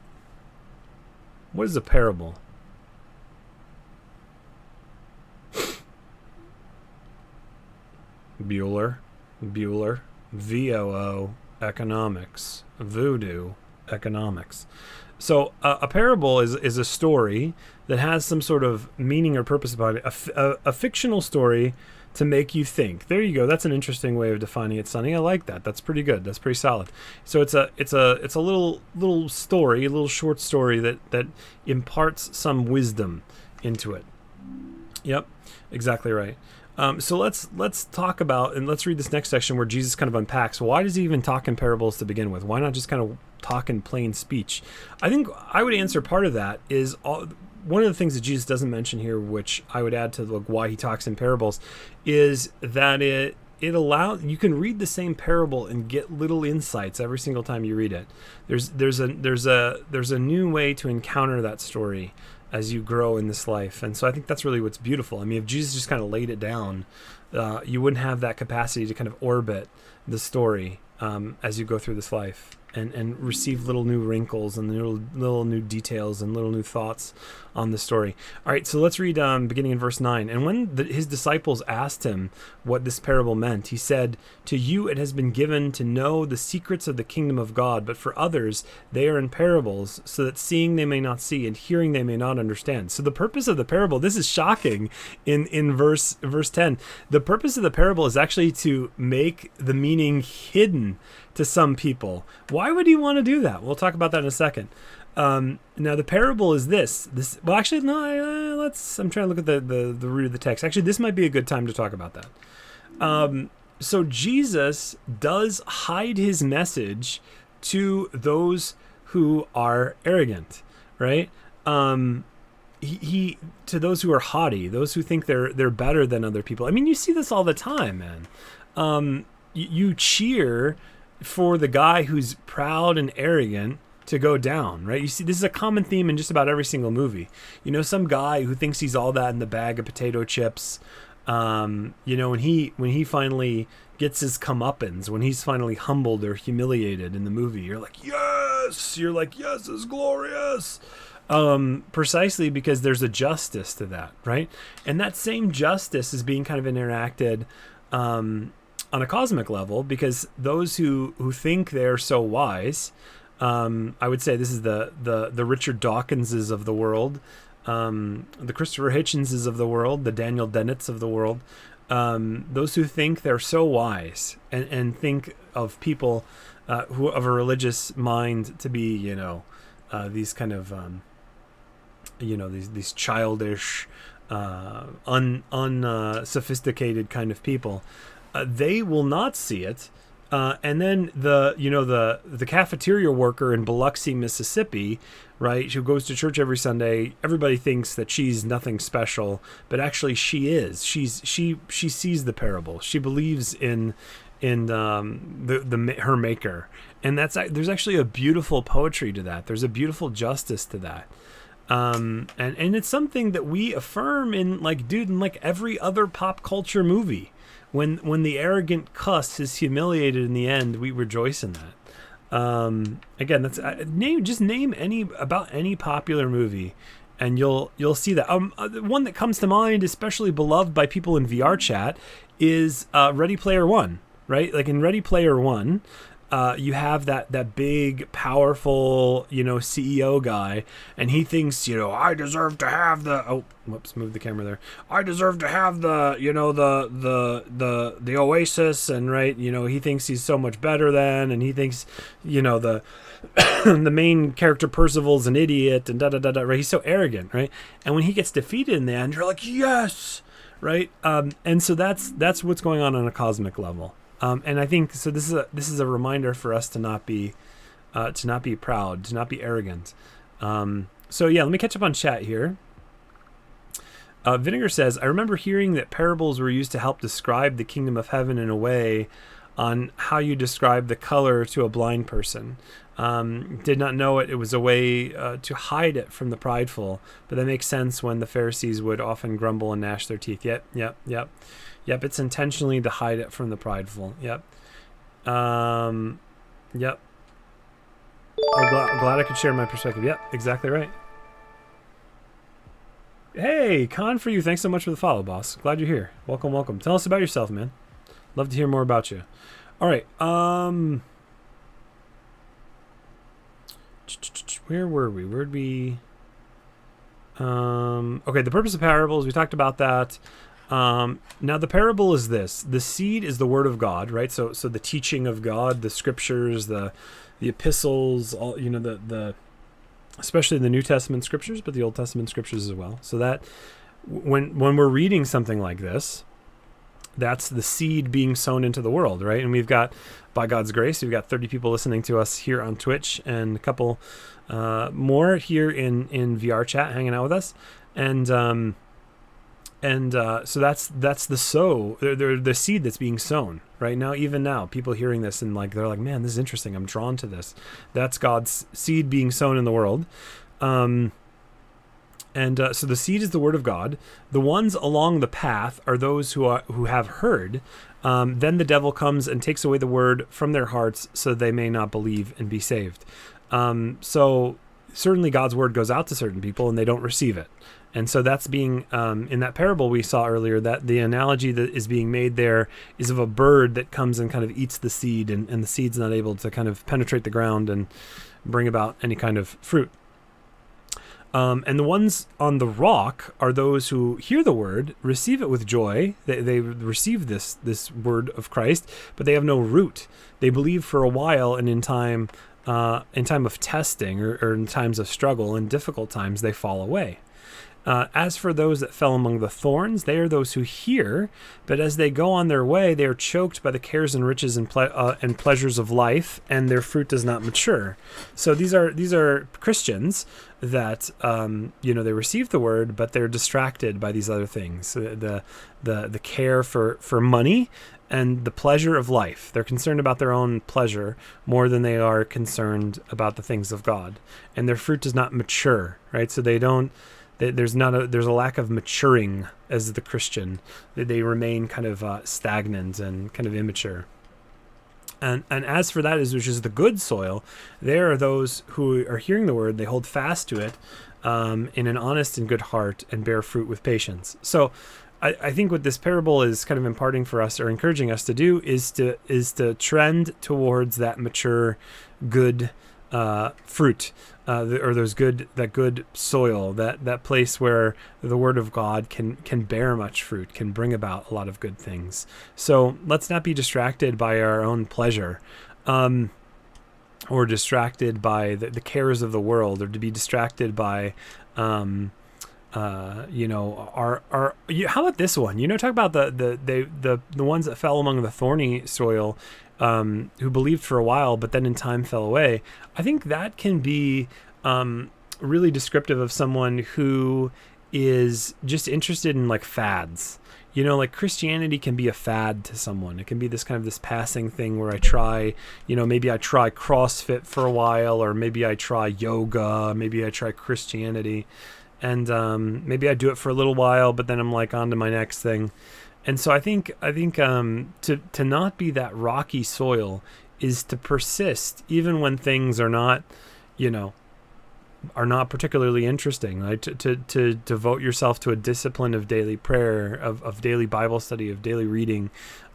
What is a parable? Bueller, VOO, economics, voodoo, economics. So a parable is a story that has some sort of meaning or purpose about it. A fictional story to make you think. There you go. That's an interesting way of defining it, Sonny. I like that. That's pretty good. That's pretty solid. So it's a little story, a little short story that imparts some wisdom into it. Yep, exactly right. So let's talk about, and let's read this next section where Jesus kind of unpacks, why does he even talk in parables to begin with? Why not just kind of talk in plain speech? I think I would answer part of that is one of the things that Jesus doesn't mention here, which I would add to why he talks in parables, is that it allows, you can read the same parable and get little insights every single time you read it. There's a new way to encounter that story as you grow in this life. And so I think that's really what's beautiful. I mean, if Jesus just kind of laid it down, you wouldn't have that capacity to kind of orbit the story as you go through this life and receive little new wrinkles and little new details and little new thoughts on the story. All right, so let's read beginning in verse 9. And when his disciples asked him what this parable meant, he said, "To you it has been given to know the secrets of the kingdom of God, but for others they are in parables, so that seeing they may not see and hearing they may not understand." So the purpose of the parable, this is shocking in verse 10. The purpose of the parable is actually to make the meaning hidden to some people. Why would he want to do that? We'll talk about that in a second. Now the parable is this. Well, actually, no. I'm trying to look at the root of the text. Actually, this might be a good time to talk about that. So Jesus does hide his message to those who are arrogant, right? He to those who are haughty, those who think they're better than other people. I mean, you see this all the time, man. You cheer for the guy who's proud and arrogant to go down, right? You see, this is a common theme in just about every single movie. You know, some guy who thinks he's all that in the bag of potato chips. When he finally gets his comeuppance, when he's finally humbled or humiliated in the movie, you're like, yes, glorious. You're like, yes, it's glorious. Precisely because there's a justice to that, right? And that same justice is being kind of enacted on a cosmic level, because those who think they're so wise, I would say this is the Richard Dawkinses of the world, the Christopher Hitchenses of the world, the Daniel Dennett's of the world, those who think they're so wise and think of people who of a religious mind to be, these kind of, these childish, unsophisticated kind of people, they will not see it. And then the cafeteria worker in Biloxi, Mississippi, right, who goes to church every Sunday, everybody thinks that she's nothing special, but actually she is. She sees the parable. She believes in her maker, and there's actually a beautiful poetry to that. There's a beautiful justice to that. And it's something that we affirm in every other pop culture movie. When the arrogant cuss is humiliated in the end, we rejoice in that. Again, that's name any popular movie, and you'll see that. One that comes to mind, especially beloved by people in VRChat, is Ready Player One. Right, like in Ready Player One, you have that big, powerful, CEO guy, and he thinks, I deserve to have the. Oh, whoops, move the camera there. I deserve to have the, the Oasis, and right, he thinks he's so much better than, and he thinks, the the main character Percival's an idiot, and da da da da. Right, he's so arrogant, right? And when he gets defeated in the end, you're like, yes, right. And so that's what's going on a cosmic level. And I think so. This is a reminder for us to not be proud, to not be arrogant. So yeah, let me catch up on chat here. Vinegar says, I remember hearing that parables were used to help describe the kingdom of heaven in a way on how you describe the color to a blind person. Did not know it was a way to hide it from the prideful, but that makes sense when the Pharisees would often grumble and gnash their teeth. Yep. It's intentionally to hide it from the prideful. Yep. I'm glad I could share my perspective. Yep, exactly right. Hey, Con for you. Thanks so much for the follow, boss. Glad you're here. Welcome. Tell us about yourself, man. Love to hear more about you. All right. Where were we? Where'd we? Okay, the purpose of parables. We talked about that. Now the parable is this: the seed is the word of God, right? So the teaching of God, the scriptures, the epistles, all the especially the New Testament scriptures, but the Old Testament scriptures as well. So that when we're reading something like this, that's the seed being sown into the world, right? And we've got, by God's grace, we've got 30 people listening to us here on Twitch, and a couple more here in VRChat hanging out with us, and so that's the sow, the seed that's being sown right now. Even now, people hearing this and they're like, man, this is interesting. I'm drawn to this. That's God's seed being sown in the world. So the seed is the word of God. The ones along the path are those who have heard. Then the devil comes and takes away the word from their hearts, so they may not believe and be saved. So certainly God's word goes out to certain people and they don't receive it. And so that's being, in that parable we saw earlier, that the analogy that is being made there is of a bird that comes and kind of eats the seed, and the seed's not able to kind of penetrate the ground and bring about any kind of fruit. And the ones on the rock are those who hear the word, receive it with joy. They receive this word of Christ, but they have no root. They believe for a while, and in time of testing or in times of struggle and difficult times, they fall away. As for those that fell among the thorns, they are those who hear, but as they go on their way, they are choked by the cares and riches and pleasures of life, and their fruit does not mature. So these are Christians that they receive the word, but they're distracted by these other things, the care for money and the pleasure of life. They're concerned about their own pleasure more than they are concerned about the things of God, and their fruit does not mature. Right, so they don't. There's a lack of maturing as the Christian. They remain kind of stagnant and kind of immature. And as for that which is the good soil, there are those who are hearing the word, they hold fast to it in an honest and good heart and bear fruit with patience. So I think what this parable is kind of imparting for us or encouraging us to do is to trend towards that mature, good fruit, or that good soil, that place where the word of God can bear much fruit, can bring about a lot of good things. So let's not be distracted by our own pleasure, or distracted by the cares of the world, or to be distracted by how about this one? Talk about the ones that fell among the thorny soil, who believed for a while, but then in time fell away. I think that can be really descriptive of someone who is just interested in like fads. Like Christianity can be a fad to someone. It can be this passing thing where I try, maybe I try CrossFit for a while, or maybe I try yoga, maybe I try Christianity. And maybe I do it for a little while, but then I'm like on to my next thing. And so I think to not be that rocky soil is to persist even when things are not particularly interesting. Right? To devote yourself to a discipline of daily prayer, of daily Bible study, of daily reading.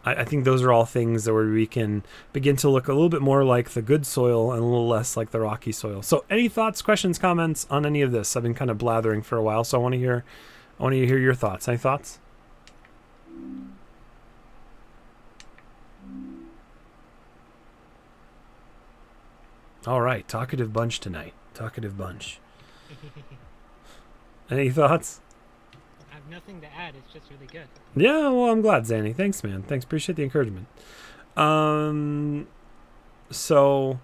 I think those are all things where we can begin to look a little bit more like the good soil and a little less like the rocky soil. So any thoughts, questions, comments on any of this? I've been kind of blathering for a while, so I want to hear your thoughts. Any thoughts? All right, talkative bunch tonight. Talkative bunch. Any thoughts? I have nothing to add. It's just really good. Yeah, well, I'm glad, Zanny. Thanks, man. Thanks. Appreciate the encouragement. So,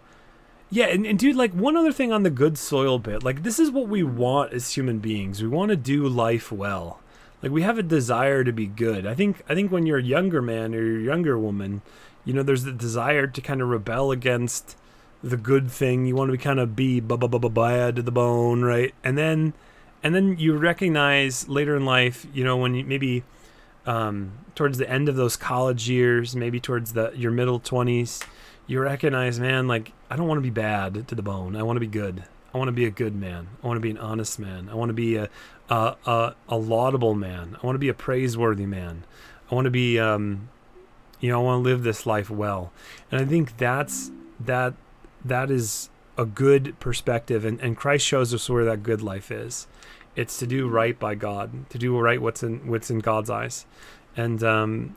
yeah, and dude, like one other thing on the good soil bit, like this is what we want as human beings. We want to do life well. Like we have a desire to be good. I think when you're a younger man or you're a younger woman, there's the desire to kind of rebel against the good thing. You want to kind of be bad to the bone, right? And then you recognize later in life, when you maybe towards the end of those college years, maybe towards your middle 20s, you recognize, man, like I don't want to be bad to the bone. I want to be good. I want to be a good man. I want to be an honest man. I want to be a laudable man. I want to be a praiseworthy man. I want to be I want to live this life well. And I think that is a good perspective, and Christ shows us where that good life is. It's to do right by God, to do right what's in God's eyes, and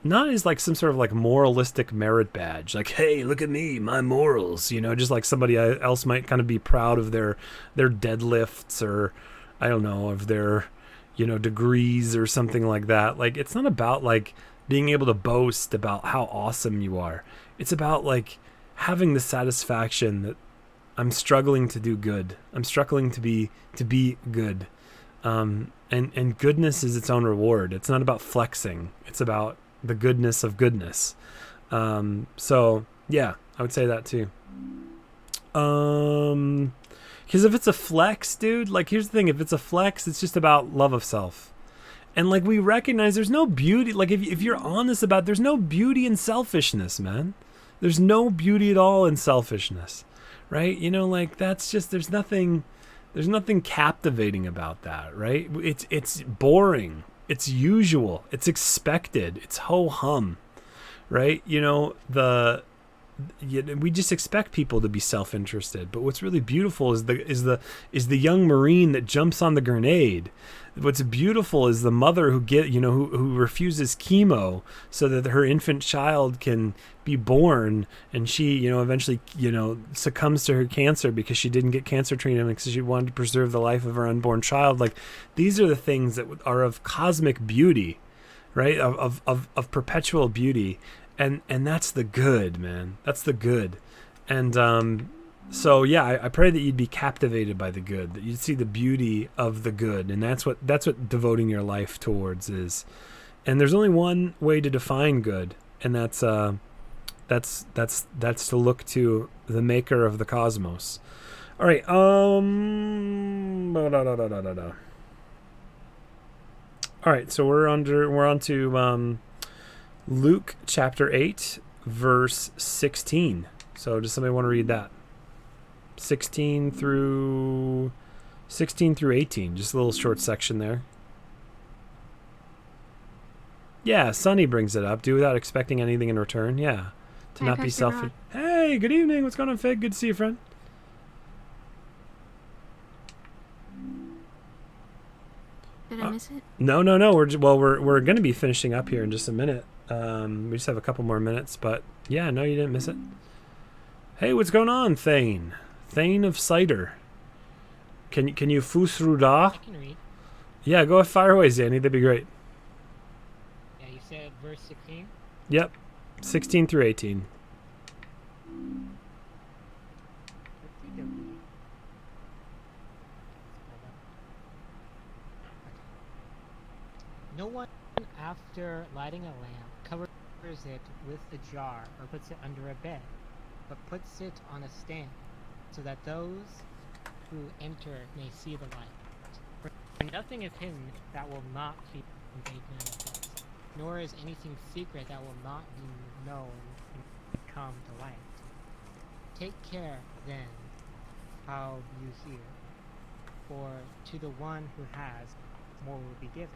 not as like some sort of like moralistic merit badge, like, hey, look at me, my morals, just like somebody else might kind of be proud of their deadlifts, or I don't know, of their degrees or something like that. Like it's not about like being able to boast about how awesome you are. It's about like having the satisfaction that I'm struggling to do good. I'm struggling to be good. And goodness is its own reward. It's not about flexing. It's about the goodness of goodness. So yeah, I would say that too. Because if it's a flex, dude, like here's the thing, if it's a flex, it's just about love of self. And like we recognize there's no beauty, like if you're honest about it, there's no beauty in selfishness, man. There's no beauty at all in selfishness, right? Like that's just, there's nothing captivating about that, right? It's boring. It's usual. It's expected. It's ho-hum, right? We just expect people to be self-interested, but what's really beautiful is the young Marine that jumps on the grenade. What's beautiful is the mother who refuses chemo so that her infant child can be born, and she eventually succumbs to her cancer because she didn't get cancer treatment because she wanted to preserve the life of her unborn child. Like these are the things that are of cosmic beauty, right? Of perpetual beauty. And that's the good, man. That's the good. And so yeah, I pray that you'd be captivated by the good, that you'd see the beauty of the good, and that's what devoting your life towards is. And there's only one way to define good, and that's to look to the maker of the cosmos. All right. All right. So we're on to Luke chapter 8. verse 16. So does somebody want to read that? 16 through 18. Just a little short section there. Yeah, Sonny brings it up. Do without expecting anything in return. Yeah. To not be selfish. Hey, good evening. What's going on, Fig? Good to see you, friend. Did I miss it? No. We're going to be finishing up here in just a minute. We just have a couple more minutes, but yeah, no, you didn't miss it. Hey, what's going on, Thane? Thane of Cider. Can you fusruda? I can read. Yeah, go fire away, Zanny. That'd be great. Yeah, you said verse 16? Yep. 16 through 18. No one, after lighting a lamp, covers it with a jar or puts it under a bed, but puts it on a stand, so that those who enter may see the light. For nothing is hidden that will not be made manifest, nor is anything secret that will not be known and come to light. Take care, then, how you hear, for to the one who has, more will be given,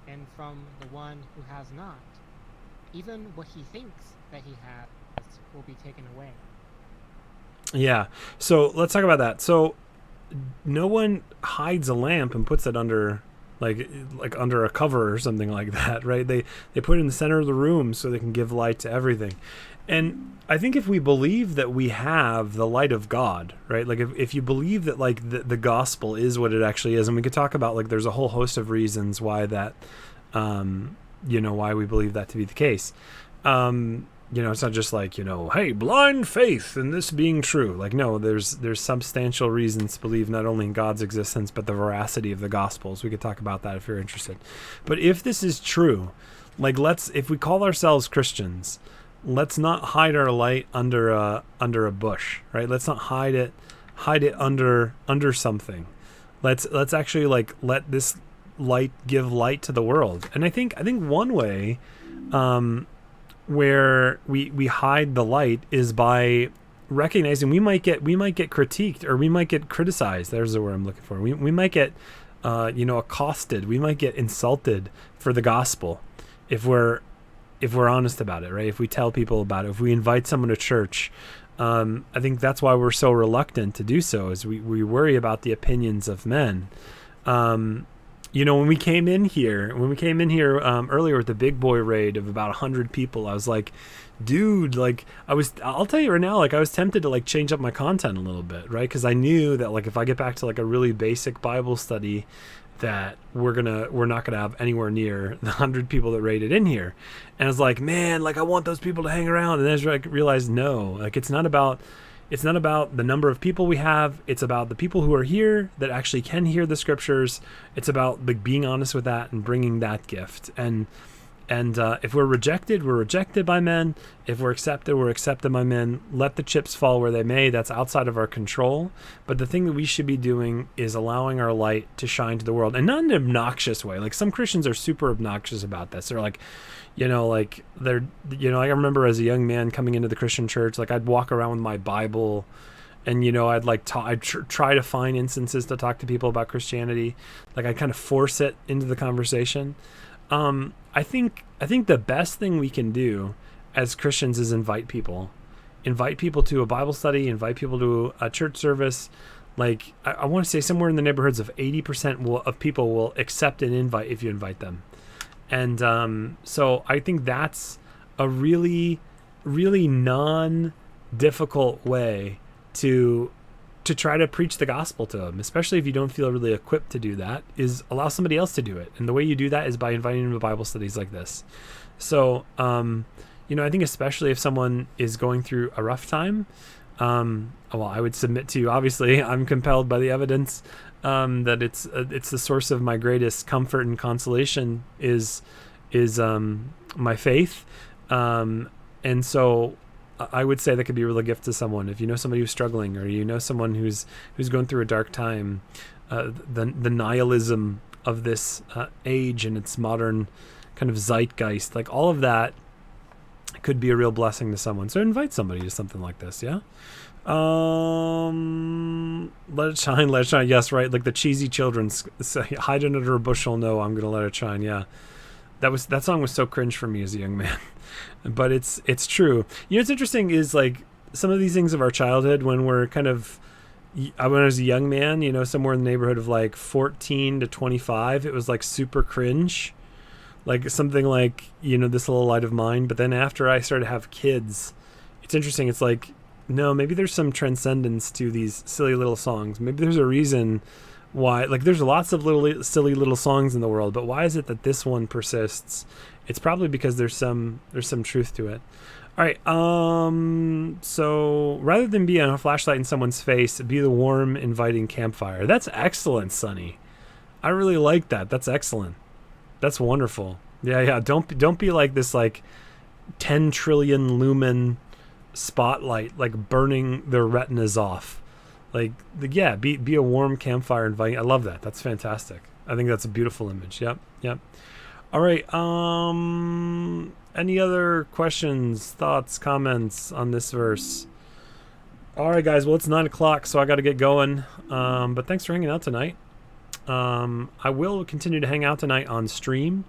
and from the one who has not, even what he thinks that he has will be taken away. Yeah. So let's talk about that. So no one hides a lamp and puts it under like under a cover or something like that, right? They put it in the center of the room so they can give light to everything. And I think if we believe that we have the light of God, right? Like if you believe that like the gospel is what it actually is, and we could talk about like there's a whole host of reasons why that why we believe that to be the case. It's not just like, hey, blind faith in this being true. Like, no, there's substantial reasons to believe not only in God's existence, but the veracity of the Gospels. We could talk about that if you're interested. But if this is true, like, if we call ourselves Christians, let's not hide our light under a bush, right? Let's not hide it under something. Let's actually like let this light give light to the world. And I think one way, where we hide the light is by recognizing we might get critiqued, or we might get criticized. There's the word I'm looking for. We might get accosted. We might get insulted for the gospel if we're honest about it, right? If we tell people about it, if we invite someone to church. I think that's why we're so reluctant to do so, is we worry about the opinions of men. When we came in here earlier with the big boy raid of about 100 people, I was like, dude, like I'll tell you right now, like I was tempted to like change up my content a little bit, right? Because I knew that like if I get back to like a really basic Bible study, that we're not gonna have anywhere near the 100 people that raided in here. And I was like, man, like I want those people to hang around. And then I realized, no, like it's not about the number of people we have. It's about the people who are here that actually can hear the scriptures. It's about like being honest with that and bringing that gift. And if we're rejected by men. If we're accepted by men. Let the chips fall where they may. That's outside of our control. But the thing that we should be doing is allowing our light to shine to the world, and not in an obnoxious way. Like some Christians are super obnoxious about this. They're like, I remember as a young man coming into the Christian church, like I'd walk around with my Bible, and I'd try to find instances to talk to people about Christianity. Like I'd kind of force it into the conversation. I think the best thing we can do as Christians is invite people to a Bible study, invite people to a church service. Like I want to say somewhere in the neighborhoods of 80% of people will accept an invite if you invite them. And so I think that's a really, really non-difficult way to try to preach the gospel to them, especially if you don't feel really equipped to do that, is allow somebody else to do it. And the way you do that is by inviting them to Bible studies like this. So, I think especially if someone is going through a rough time, I would submit to you, obviously, I'm compelled by the evidence that it's the source of my greatest comfort and consolation is my faith. And so I would say that could be a real gift to someone. If you know somebody who's struggling, or you know someone who's going through a dark time, the nihilism of this age and its modern kind of zeitgeist, like all of that could be a real blessing to someone. So invite somebody to something like this, yeah? Let it shine, let it shine. Yes, right. Like the cheesy children say, hide under a bushel. No, I'm gonna let it shine. Yeah, that song was so cringe for me as a young man, but it's true. You know, what's interesting is like some of these things of our childhood when we're kind of, when I was a young man, you know, somewhere in the neighborhood of like 14 to 25, it was like super cringe, like something like, you know, This Little Light of Mine. But then after I started to have kids, it's interesting. It's like, no, maybe there's some transcendence to these silly little songs. Maybe there's a reason why, like there's lots of little silly little songs in the world, but why is it that this one persists? It's probably because there's some truth to it. All right. So rather than be on a flashlight in someone's face, be the warm, inviting campfire. That's excellent, Sonny. I really like that. That's excellent. That's wonderful. Yeah. Don't be like this, like 10 trillion lumen spotlight, like burning their retinas off. Like, be a warm campfire inviting. I love that. That's fantastic. I think that's a beautiful image. Yep. All right. Any other questions, thoughts, comments on this verse? All right, guys. Well, it's 9 o'clock, so I got to get going. But thanks for hanging out tonight. I will continue to hang out tonight on stream.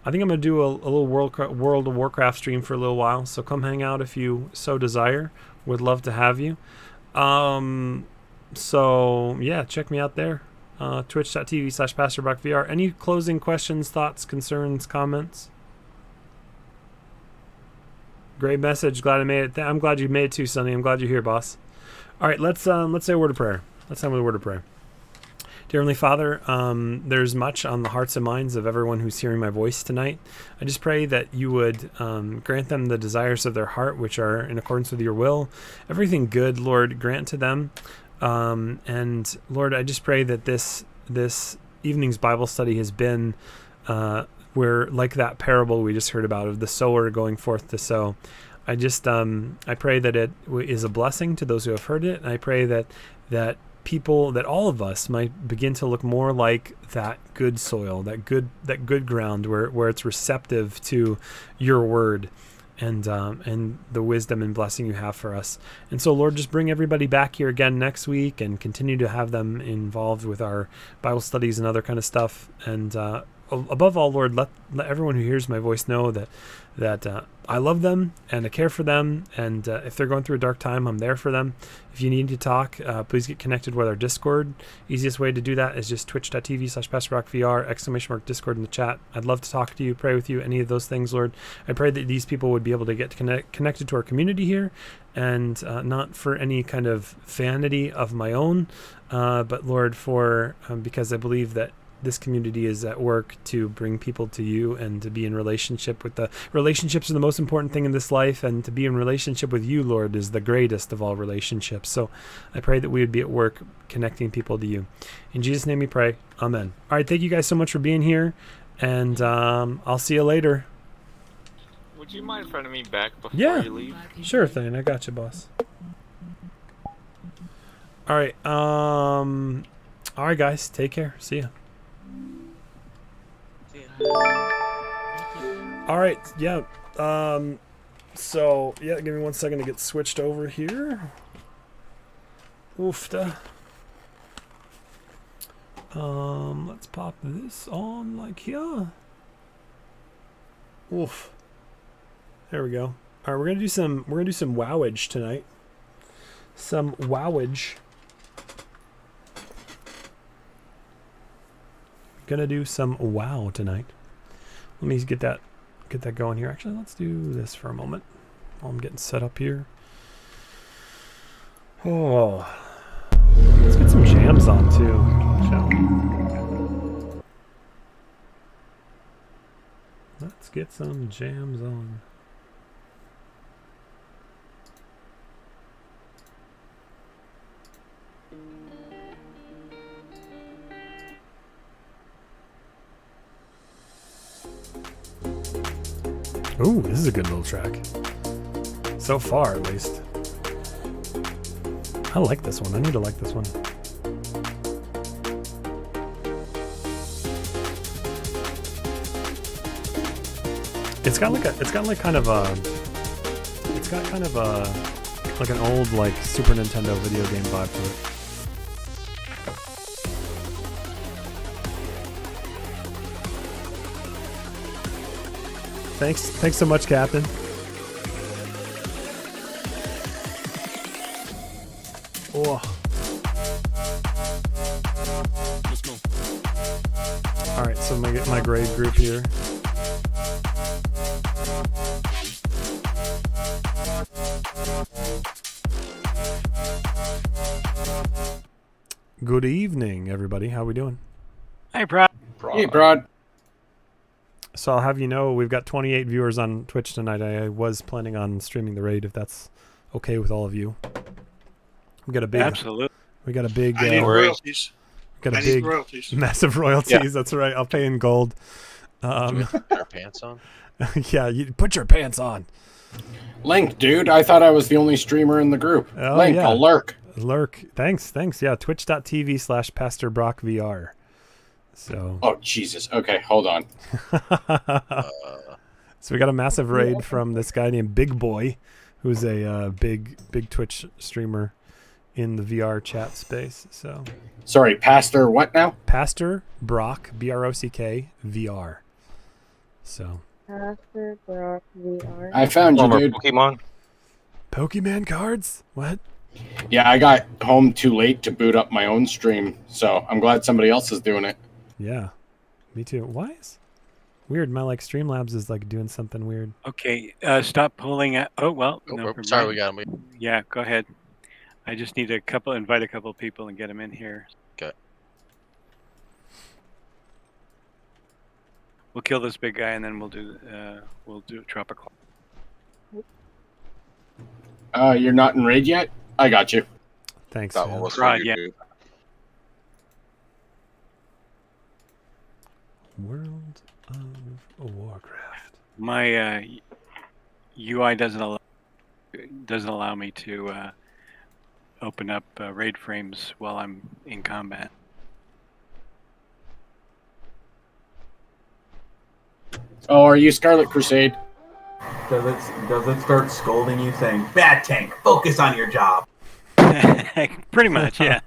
I think I'm going to do a little World of Warcraft stream for a little while, so come hang out if you so desire. Would love to have you. So, yeah, check me out there. Twitch.tv/PastorBrockVR. Any closing questions, thoughts, concerns, comments? Great message. Glad I made it. I'm glad you made it too, Sonny. I'm glad you're here, boss. All right, let's say a word of prayer. Let's end with a word of prayer. Dear Heavenly Father, there's much on the hearts and minds of everyone who's hearing my voice tonight. I just pray that you would grant them the desires of their heart, which are in accordance with your will. Everything good, Lord, grant to them. And Lord, I just pray that this evening's Bible study has been where, like that parable we just heard about of the sower going forth to sow. I just I pray that it is a blessing to those who have heard it. And I pray that people, that all of us might begin to look more like that good soil, that good ground where it's receptive to your word and the wisdom and blessing you have for us. And so, Lord, just bring everybody back here again next week and continue to have them involved with our Bible studies and other kind of stuff. And above all, Lord, let everyone who hears my voice know that I love them and I care for them. And if they're going through a dark time, I'm there for them. If you need to talk, please get connected with our Discord. Easiest way to do that is just twitch.tv/PastorBrockVR, !Discord in the chat. I'd love to talk to you, pray with you, any of those things, Lord. I pray that these people would be able to get connected to our community here, and not for any kind of vanity of my own, but Lord, for because I believe that this community is at work to bring people to you and to be in relationship with relationships are the most important thing in this life, and to be in relationship with you, Lord, is the greatest of all relationships. So I pray that we would be at work connecting people to you. In Jesus' name we pray. Amen. All right. Thank you guys so much for being here, and I'll see you later. Would you mind friending me back before you leave? Sure thing. I got you, boss. All right. All right, guys. Take care. See ya. All right, yeah. So yeah, give me 1 second to get switched over here. Oofta. Let's pop this on like here. Oof. There we go. All right, we're gonna do some wowage tonight. Some wowage. Gonna do some wow tonight. Let me get that going here. Actually, let's do this for a moment while I'm getting set up here. Oh, let's get some jams on too, shall we? Let's get some jams on. Ooh, this is a good little track. So far, at least. I like this one. I need to like this one. It's got like kind of a It's got kind of a like an old like Super Nintendo video game vibe to it. Thanks so much, Captain. Oh. Let's go. All right, so my grade group here. Good evening, everybody. How we doing? Hey, Brad. Hey, Brad. So I'll have you know we've got 28 viewers on Twitch tonight. I was planning on streaming the raid if that's okay with all of you. We got a big Absolutely. We got a big I need royalties. Got a I need big royalties. massive royalties. Yeah. That's right. I'll pay in gold. Do we have to put our pants on? Yeah, you put your pants on. Link, dude. I thought I was the only streamer in the group. Oh, Link, yeah. I'll lurk. Lurk. Thanks. Yeah, twitch.tv/PastorBrockVR. So. Oh, Jesus. Okay, hold on. So we got a massive raid from this guy named Big Boy, who's a big Twitch streamer in the VRChat space. So. Sorry, Pastor what now? Pastor Brock, BROCK, VR. So. Pastor Brock VR. I found you, dude. Pokemon cards? What? Yeah, I got home too late to boot up my own stream, so I'm glad somebody else is doing it. Yeah, me too. Why is weird? My like Streamlabs is like doing something weird. Okay, stop pulling at. Oh well. Oh, no, sorry, we got him. Yeah, go ahead. I just need invite a couple people and get them in here. Okay. We'll kill this big guy and then we'll do tropical. You're not in raid yet? I got you. Thanks. That one was Right, for yeah. you. World of Warcraft. My UI doesn't allow me to open up raid frames while I'm in combat. Oh, are you Scarlet Crusade? Does it start scolding you saying, "Bad tank, focus on your job"? Pretty much, yeah.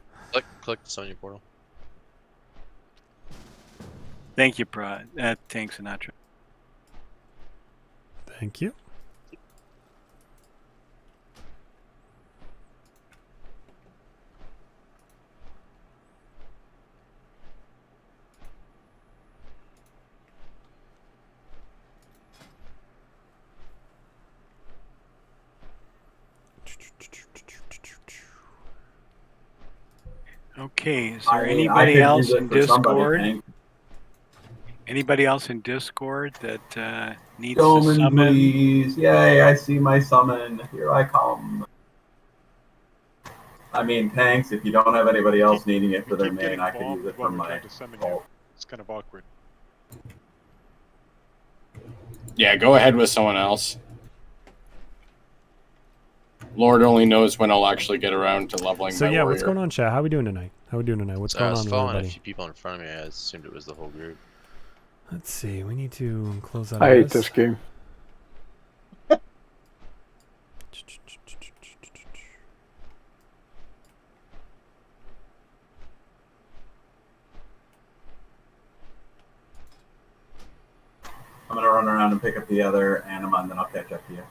Click the Sonya portal. Thank you, Prod. Tank Sinatra. Thank you. Okay, is there anybody else in Discord? Anybody else in Discord that needs to summon? Please. Yay, I see my summon. Here I come. I mean, thanks. If you don't have anybody else needing it for their main, I can use it for my alt. It's kind of awkward. Yeah, go ahead with someone else. Lord only knows when I'll actually get around to leveling So my yeah, warrior. what's going on, chat? How we doing tonight? What's So going I was on with following a everybody? few people in front of me. I assumed it was the whole group. Let's see. We need to close out. I hate this game. I'm gonna run around and pick up the other anima, and then I'll catch up to you.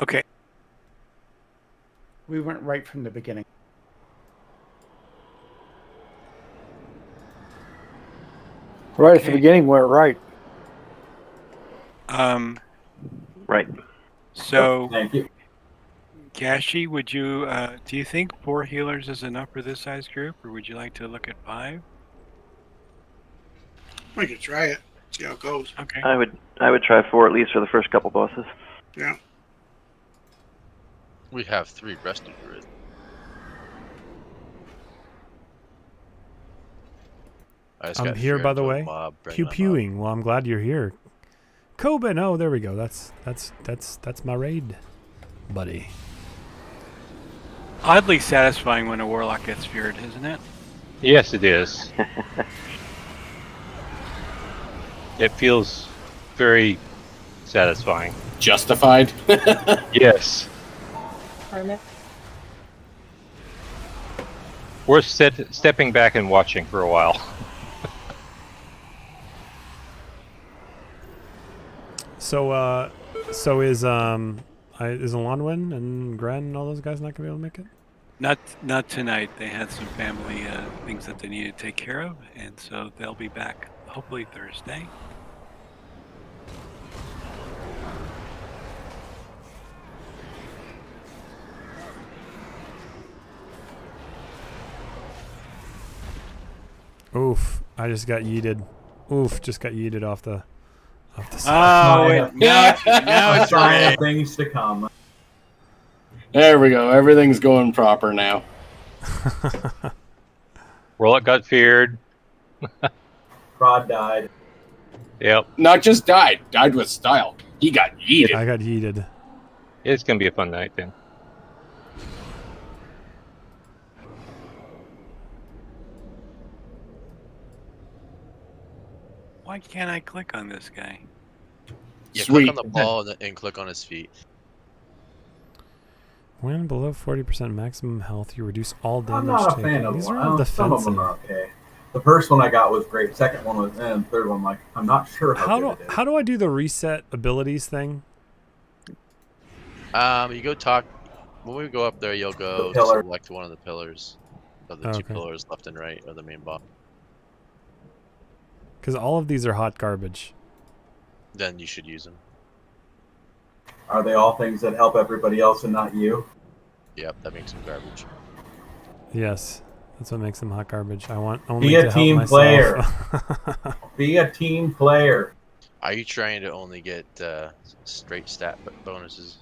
Okay. We went right from the beginning. Right at the beginning, went right. Right. So, thank you. Gashi, would you do you think 4 healers is enough for this size group, or would you like to look at 5? We could try it. See how it goes. Okay. I would try 4 at least for the first couple bosses. Yeah. We have 3 rested druids. I'm here, by the way. Pew pewing. Well, I'm glad you're here. Coben. Oh, there we go. That's my raid, buddy. Oddly satisfying when a warlock gets feared, isn't it? Yes, it is. It feels very satisfying. Justified? Yes. Permit. Worth stepping back and watching for a while. So is Alonwyn and Gren and all those guys not gonna be able to make it? Not tonight. They had some family things that they need to take care of, and so they'll be back hopefully Thursday. Oof! I just got yeeted. Oof! Just got yeeted off the Oh, wait, now it's right. Things to come. There we go. Everything's going proper now. Rollout got feared. Prod died. Yep. Not just died with style. He got yeeted. I got yeeted. It's gonna be a fun night then. Why can't I click on this guy? Yeah, Sweet. click on the ball and click on his feet. When below 40% maximum health, you reduce all damage I'm not a taken. fan of These them. are all Some of them defensive. are okay. The first one I got was great. Second one was, and third one, like, I'm not sure how good it is. How do I do the reset abilities thing? You go talk. When we go up there, you'll go The pillar. select one of the pillars of the two pillars left and right of the main box. Because all of these are hot garbage. Then you should use them. Are they all things that help everybody else and not you? Yep, that makes them garbage. Yes, that's what makes them hot garbage. I want only Be to a help team myself. player. Be a team player. Are you trying to only get straight stat bonuses?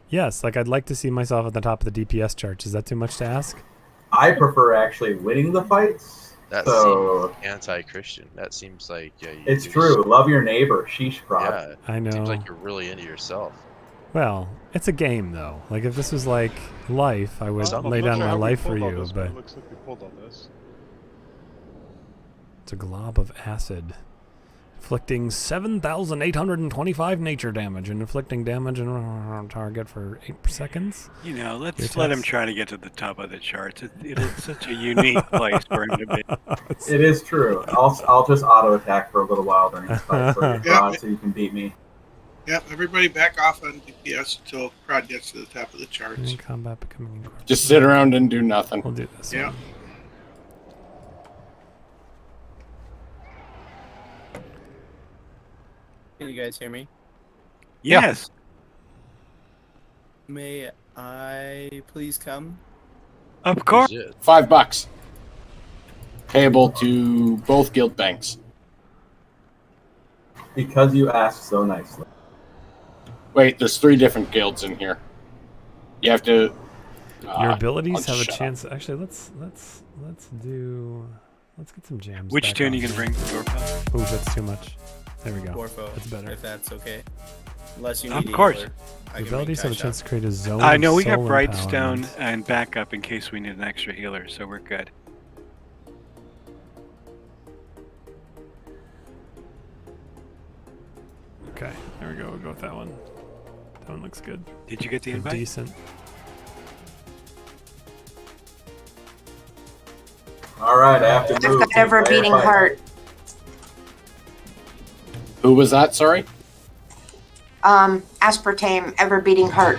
Yes, like I'd like to see myself at the top of the DPS charts. Is that too much to ask? I prefer actually winning the fights. That So seems anti-Christian. That seems like you it's just- true. Love your neighbor. Sheesh, prod. Yeah, I know. Seems like you're really into yourself. Well, it's a game though. Like if this was like life, I would I'm lay not down sure my how we life for pulled on you, this, but it looks like we pulled on this. it's a glob of acid. Inflicting 7,825 nature damage and inflicting damage on target for 8 seconds. You know, let's Your let him attacks- try to get to the top of the charts. It is such a unique place for him to be. It is true. I'll just auto attack for a little while during the fight so you can beat me. Yep, everybody back off on DPS until Prod gets to the top of the charts. In combat becoming Just sit around and do nothing. We'll do this. Yeah. one. Can you guys hear me? Yes. May I please come? Of course. $5. Payable to both guild banks. Because you asked so nicely. Wait, there's 3 different guilds in here. You have to. Your abilities I'll have a shut chance. Actually, let's get some jams. Which back tune on you gonna here. bring, Dorpo? Ooh, that's too much. There we go. Gorfo, That's better. if that's okay. Unless you Of need a course. healer, I The can bring abilities have a Kai chance Shao. to create a zone. I of know we have soul Brightstone empowerment. and backup in case we need an extra healer, so we're good. Okay, there we go. We'll go with that one. That one looks good. Did you get the They're invite? decent. All right, I have to move. I've got ever beating Player fight. heart. Who was that? Sorry. Aspartame, ever beating heart.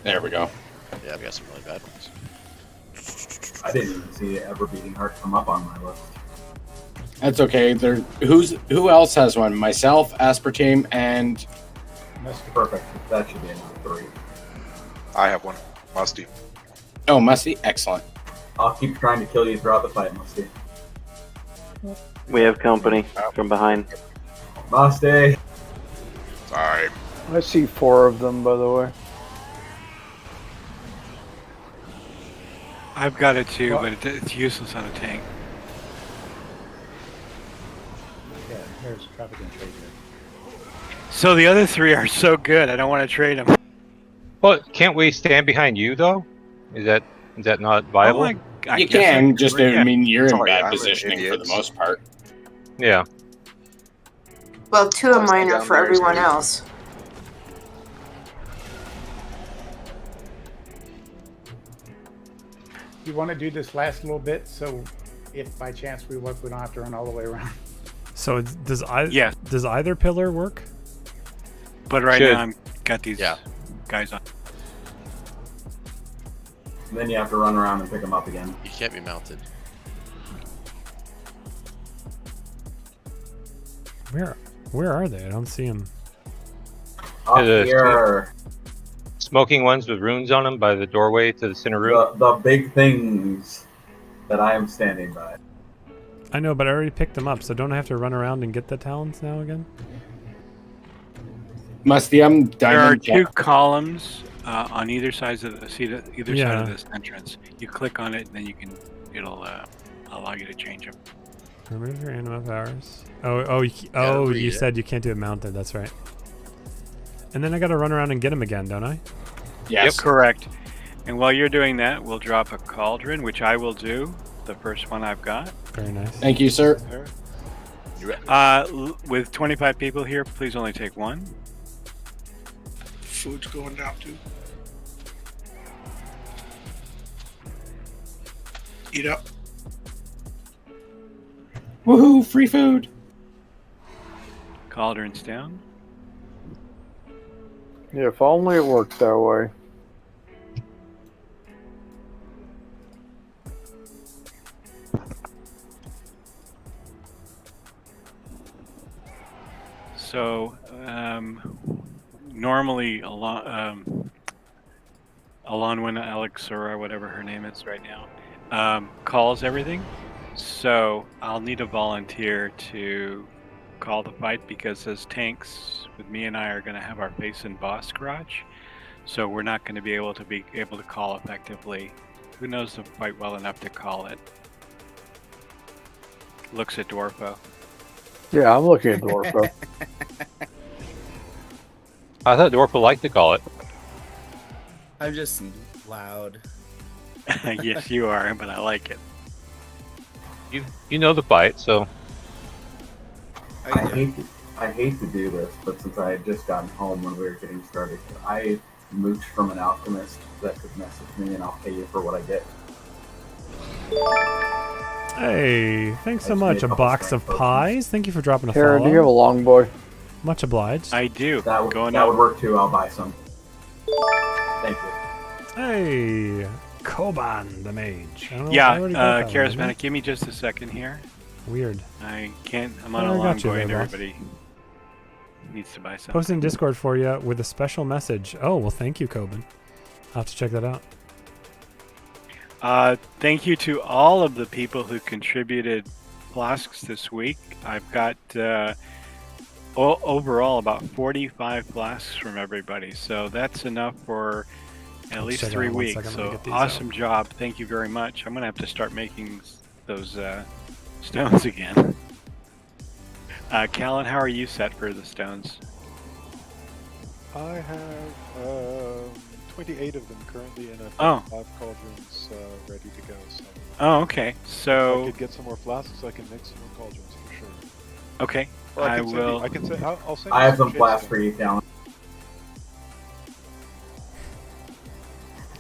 There we go. Yeah, we got some really bad ones. I didn't even see Ever Beating Heart come up on my list. That's okay. Who else has one? Myself, Aspartame, and Perfect. That should be enough 3. I have one. Musty. oh, Musty. Excellent. I'll keep trying to kill you throughout the fight, Musty. We have company from behind. Musty. Sorry. I see 4 of them, by the way. I've got it too, but it's useless on a tank. Yeah, here's traffic and trade here. So the other 3 are so good, I don't want to trade them. Well, can't we stand behind you though? Is that not viable? You can, just it would mean you're in Sorry, bad I'm an positioning for the idiot. most part. Yeah. Well, 2 of mine are down for there is everyone me. else. You want to do this last little bit, so if by chance we look, we don't have to run all the way around. So does either pillar work? But right Should. now I'm got these guys on. And then you have to run around and pick them up again. You can't be mounted. Where are they? I don't see them. Up The here, smoking ones with runes on them by the doorway to the center room. the big things that I am standing by. I know, but I already picked them up, so don't I have to run around and get the talons now again? Musty, I'm There are diamond. two columns on either side of the either side of Yeah. this entrance. You click on it, and then it'll allow you to change them. Remove your anima powers. Oh, read you it. said you can't do it mounted. That's right. And then I got to run around and get them again, don't I? Yes. Yep, correct. And while you're doing that, we'll drop a cauldron, which I will do. The first one I've got. Very nice. Thank you, sir. With 25 people here, please only take one. Food's going down too. Eat up. Woohoo! Free food. Cauldron's down. Yeah, if only it worked that way. So, normally, Alonwin Alex or whatever her name is right now, calls everything. So I'll need a volunteer to call the fight because as tanks, with me and I are going to have our face in boss garage. So we're not going to be able to call effectively. Who knows the fight well enough to call it? Looks at Dwarfo. Yeah, I'm looking at Dwarfo. I thought Dwarfo liked to call it. I'm just loud. Yes, you are, but I like it. You know the fight, so I hate to do this, but since I had just gotten home when we were getting started, I mooched from an alchemist that could message me, and I'll pay you for what I get. Hey, thanks so much. A box of pies. Thank you for dropping a Karen, follow. do you have a long boy? Much obliged. I do. That would Going up. work too. I'll buy some. Thank you. Hey, Koban the mage. I don't know, Yeah, I already got that one, didn't I? Charismatic, give me just a second here. Weird. I can't. I'm Oh, on I a got long you boy, there, and boss. everybody needs to buy something. Posting Discord for you with a special message. Oh, well, thank you, Koban. I'll have to check that out. Thank you to all of the people who contributed flasks this week. I've got overall about 45 flasks from everybody, so that's enough for at least check it 3 out 1 weeks. second, let me So get these awesome job! Thank you very much. I'm gonna have to start making those stones again. Callan, how are you set for the stones? I have 28 of them currently, and I've Oh. got 5 cauldrons ready to go. So Oh, okay. if I So could get some more flasks, I can make some more cauldrons for sure. okay, Or I can send you- will. I can send. I'll send. I you have some shit flasks soon. for you, Callan.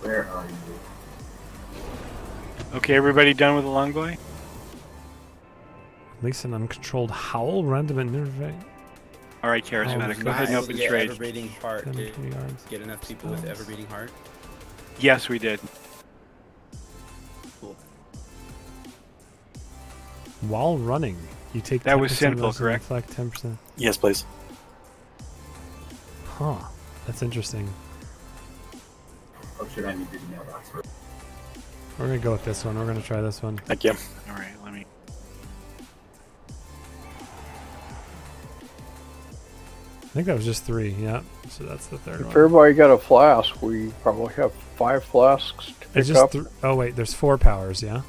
Where are you? Okay, everybody done with the long boy? Release an uncontrolled howl, random and nerve. All right, charismatic. Go ahead and open Get trade. ever-beating heart. 10, Did 20 yards. get enough people with ever-beating heart? Yes, we did. Cool. While running, you take That was 10% simple, less and correct? reflect 10%. Yes, please. Huh. That's interesting. Oh shit, I need to do the mailbox first. We're going to go with this one. We're going to try this one. Thank you. All right, let me. I think that was just 3. Yeah. So that's the third If one. everybody got a flask, we probably have 5 flasks to It's pick just up. oh wait, there's 4 powers, yeah?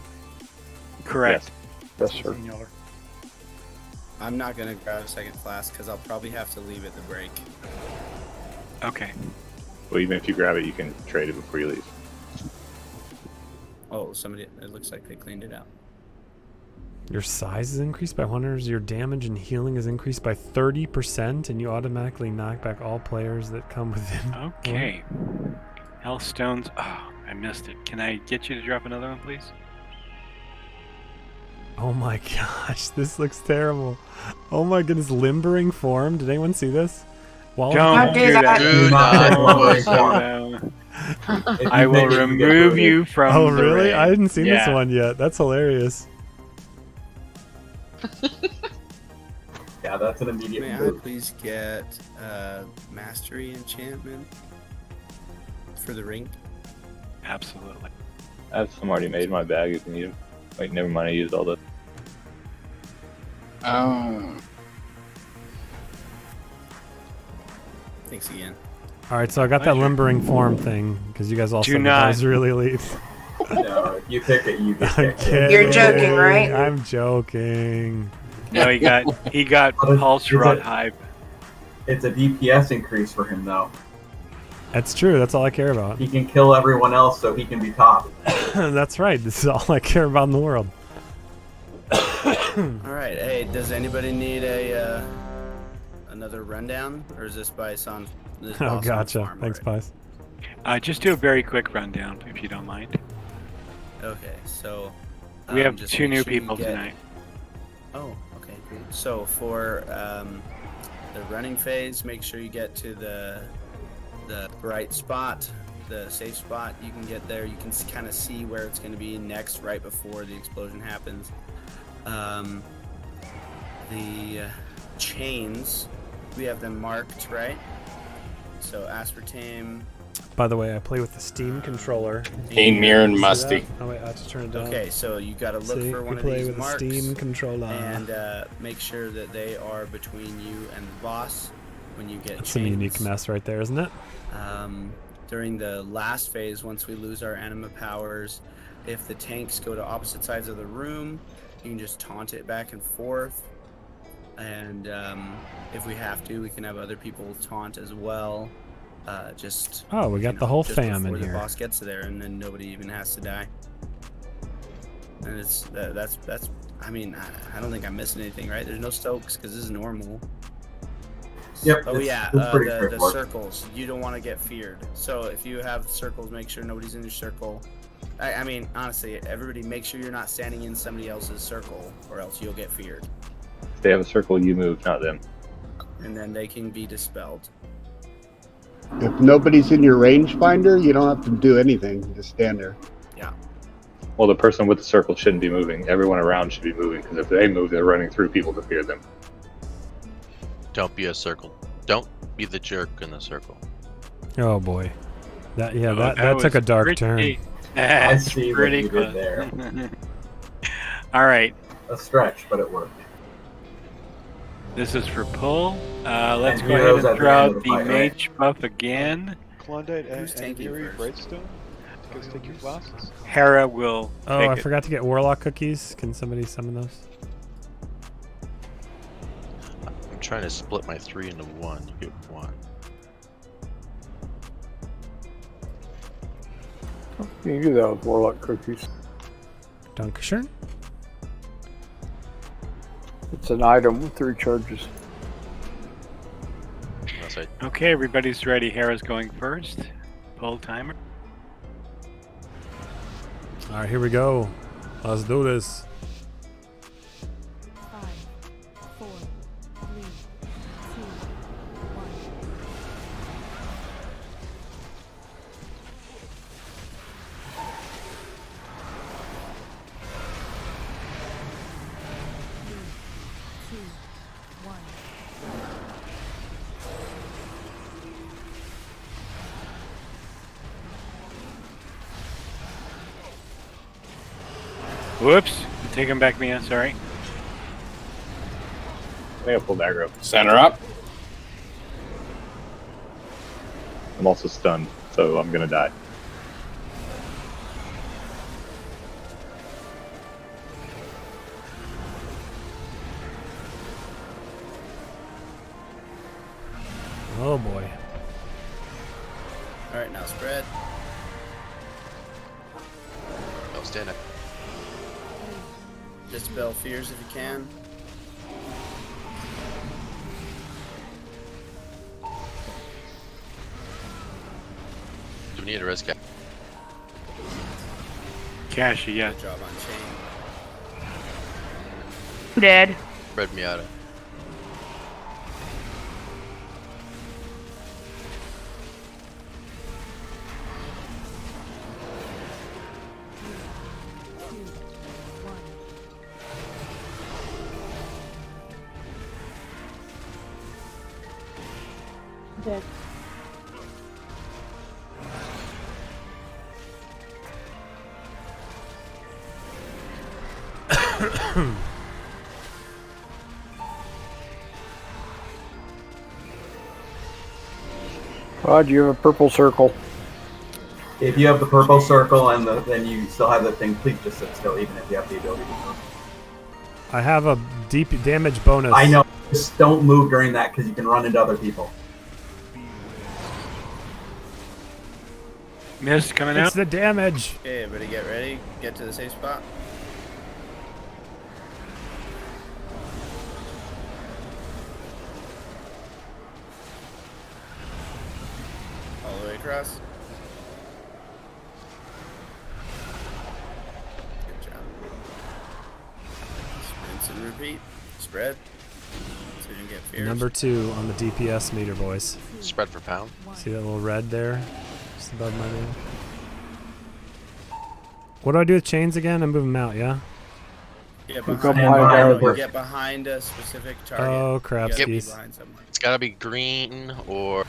Correct. Yes, sir. I'm not gonna grab a second flask because I'll probably have to leave at the break. Okay. Well, even if you grab it, you can trade it before you leave. Oh, somebody. It looks like they cleaned it out. Your size is increased by 100. Your damage and healing is increased by 30%, and you automatically knock back all players that come within. Okay. Hellstones. Oh, I missed it. Can I get you to drop another one, please? Oh my gosh, this looks terrible. Oh my goodness, limbering form. Did anyone see this? Don't do that. Do not. I will remove you from Oh the really? ring. I hadn't seen this Yeah. one yet. That's hilarious. Yeah, that's an immediate May I move. please get mastery enchantment for the ring? Absolutely. I have some already made in my bag if you need them. Wait, never mind. I used all the. Thanks again. All right, so I got that limbering form thing because you guys all Do said that not. was really elite. No, if you pick it, you get I'm picked. kidding. You're joking, right? I'm joking. No, he got But pulse it's rod a- hype. It's a DPS increase for him, though. That's true. That's all I care about. He can kill everyone else, so he can be top. That's right. This is all I care about in the world. All right. Hey, does anybody need a another rundown, or is this by Son? This Oh, boss on gotcha. farm Thanks, already? Pies. Just do a very quick rundown, if you don't mind. Okay, so We have just two make new sure you people get- tonight. Oh, okay, cool. So for the running phase, make sure you get to the right spot, the safe spot. You can get there. You can kind of see where it's going to be next, right before the explosion happens. The chains, we have them marked, right? So aspartame. By the way, I play with the Steam controller. Hey, Mir and See Musty. that? Oh wait, I have to turn it down. Okay, so you got to look See, for we one of play these with marks the Steam controller. and make sure that they are between you and the boss when you get That's some unique chains. mess right there, isn't it? During the last phase, once we lose our anima powers, if the tanks go to opposite sides of the room, you can just taunt it back and forth. And if we have to, we can have other people taunt as well. Just Oh, we got you the whole just fam in before here. the boss gets there, and then nobody even has to die. And it's that's. I mean, I don't think I'm missing anything, right? There's no soaks because this is normal. Yep, Oh it's- yeah, it's pretty the straightforward. circles. You don't want to get feared. So if you have circles, make sure nobody's in your circle. I mean, honestly, everybody make sure you're not standing in somebody else's circle, or else you'll get feared, If they have a circle, you move, not them. and then they can be dispelled. If nobody's in your rangefinder, you don't have to do anything. You just stand there. Yeah. Well, the person with the circle shouldn't be moving. Everyone around should be moving because if they move, they're running through people to fear them. Don't be a circle. Don't be the jerk in the circle. Oh boy, that Oh, that took a was dark pretty- turn. That's see what pretty you close. did there. All right, A stretch, but it worked. this is for pull. Let's And go ahead heroes and at the throw end out of the the fight, right? mage buff again. Klondike and Who's tanking Yuri first? Brightstone? Do you guys take your classes? Hera will Oh, take I it. forgot to get warlock cookies. Can somebody summon those? I'm trying to split my 3 into 1. You get 1. You can do that with warlock cookies. Dankeschön. It's an item with 3 charges. Unless I Okay, everybody's ready. Hera's going first. Pull timer. All right, here we go. Let's do this. 5, 4, 3, 2, 1. Whoops. Take him back, Mia. Sorry. I think I pulled aggro. Center up. I'm also stunned, so I'm gonna die. Oh boy. All right, now spread. that was stand up. Dispel fears if you can. Do we need a res cap? Cash, yeah. Good job on chain. Dead. Red Miata. Dead. Rod, you have a purple circle. If you have the purple circle and then you still have the thing, please just sit still, even if you have the ability to move. I have a deep damage bonus. I know. Just don't move during that because you can run into other people. Mist coming It's out. the damage. Okay, everybody get ready. Get to the safe spot. All the way across. Good job. Rinse and repeat. Spread. So you can get fears. Number 2 on the DPS meter, boys. Spread for pound. See that little red there? Just above my name. What do I do with chains again? I move them out, yeah? Get Go behind, behind you get behind a specific target. Oh, You crap, gotta be skis. behind someone. It's gotta be green or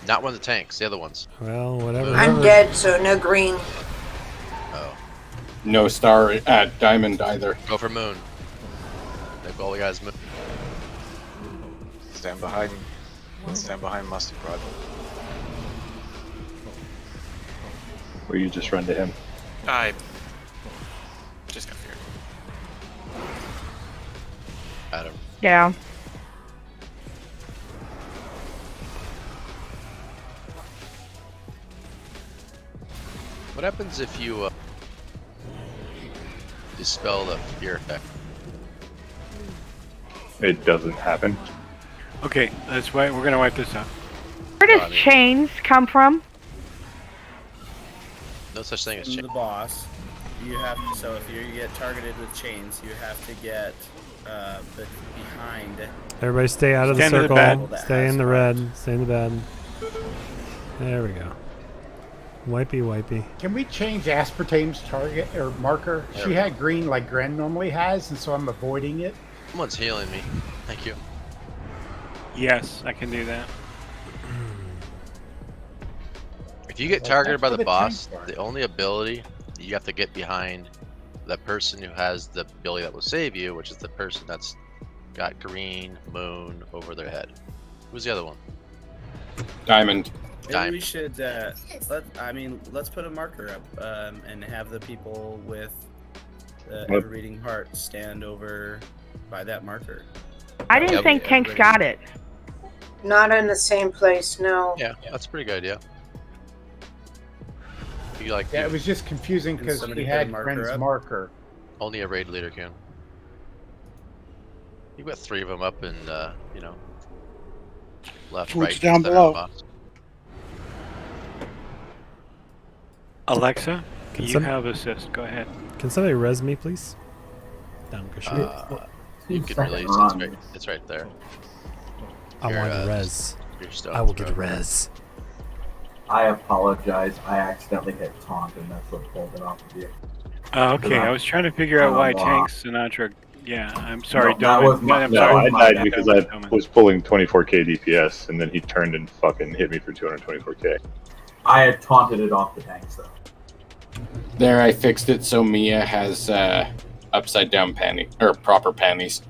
not one of the tanks. The other ones. Well, whatever. I'm dead, so no green. Oh. No star at diamond either. Go for moon. Make all the guys move. Stand behind. Stand behind Musty Rod. Or you just run to him. I just got feared. Adam. Yeah. What happens if you dispel the fear effect? It doesn't happen. Okay, that's why we're gonna wipe this out. Where does chains come from? No such thing as From chain. the boss, you have to, so if you get targeted with chains, you have to get behind. Everybody stay out of the Stand in the circle. bed. Stay in the red. Stay in the bed. There we go. Wipey, wipey. Can we change aspartame's target or marker? There She we had green like Gren normally has, and so I'm avoiding it. Someone's healing me. Thank you. Yes, I can do that. If you get Well, targeted that's by where the the boss, tanks are. the only ability you have to get behind the person who has the ability that will save you, which is the person that's got green moon over their head. Who's the other one? Diamond. Maybe we should let's put a marker up and have the people with the What? ever-beating heart stand over by that marker. I didn't Yeah, think we- tanks got it. Not in the same place, no. Yeah, that's a pretty good idea. You like Yeah, it was just confusing Can because somebody we put a had marker Gren's up? marker. only a raid leader can. You've got 3 of them up and you know, left, Towards right, down center, below. box. Alexa, Can you some- have assist. Go ahead. Can somebody res me, please? Dankeschön. You can Second release. run. It's right there. I Your, want a res. Your stuff. I will get a res. I apologize. I accidentally hit taunt, and that's what pulled it off of you. Okay, I was trying to figure out why Wow. Tank Sinatra. Yeah, I'm sorry, No, that was Doman. my- I'm that sorry. No, I my died bad. because I was pulling 24k DPS, and then he turned and fucking hit me for 224k. I had taunted it off the tanks, though. There, I fixed it so Mia has upside down panty or proper panties.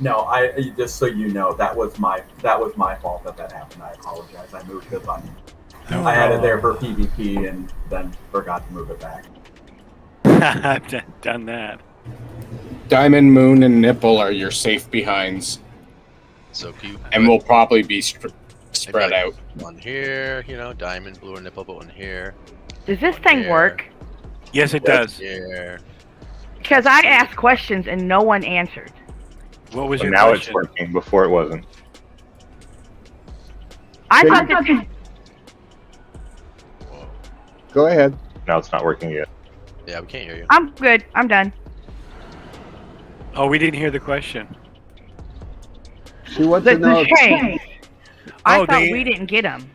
No, I just so you know, that was my fault that happened. I apologize. I moved the button. I had it there for PvP and then forgot to move it back. I've done that. Diamond, Moon, and Nipple are your safe behinds, So cute. and will probably be spread like out. One here, diamond, blue, or nipple, but one here. Does this One thing here, work? Yes, it does. Here. Because I asked questions and no one answered. What was But your now question? it's working. Before it wasn't. I thought that. Go ahead. Now it's not working yet. Yeah, we can't hear you. I'm good. I'm done. Oh, we didn't hear the question. She wants to know. The chain. I Oh, thought they- we didn't get them.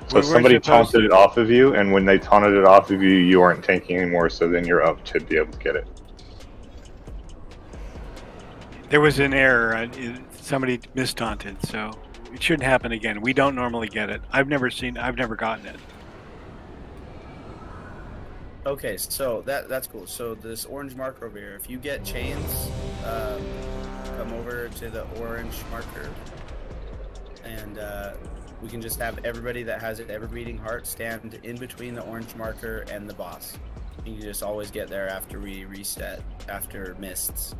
So We weren't somebody supposed taunted it off of you, and when they taunted it off of you, you weren't tanking anymore. So then you're up to be able to get it. There was an error. Somebody mistaunted, so it shouldn't happen again. We don't normally get it. I've never gotten it. Okay, so that's cool. So this orange marker over here, if you get chains, come over to the orange marker, and we can just have everybody that has an ever-beating heart stand in between the orange marker and the boss. You can just always get there after we reset, after mists.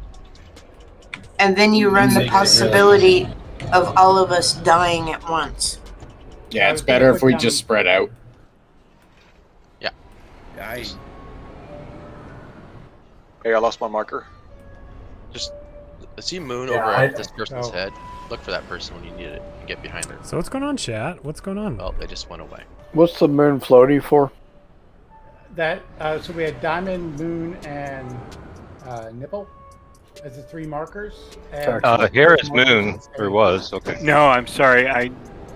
And then you run the possibility of all of us dying at once. Yeah, it's better if we just spread out. Yeah. Hey, I lost my marker. Just see Moon Yeah, over at this person's oh. head. Look for that person when you need it and get behind her. So what's going on, chat? What's going on? Well, they just went away. What's the moon floaty for? That so we had diamond, moon, and nipple as the three markers. And Here is moon, or was, okay. No, I'm sorry. I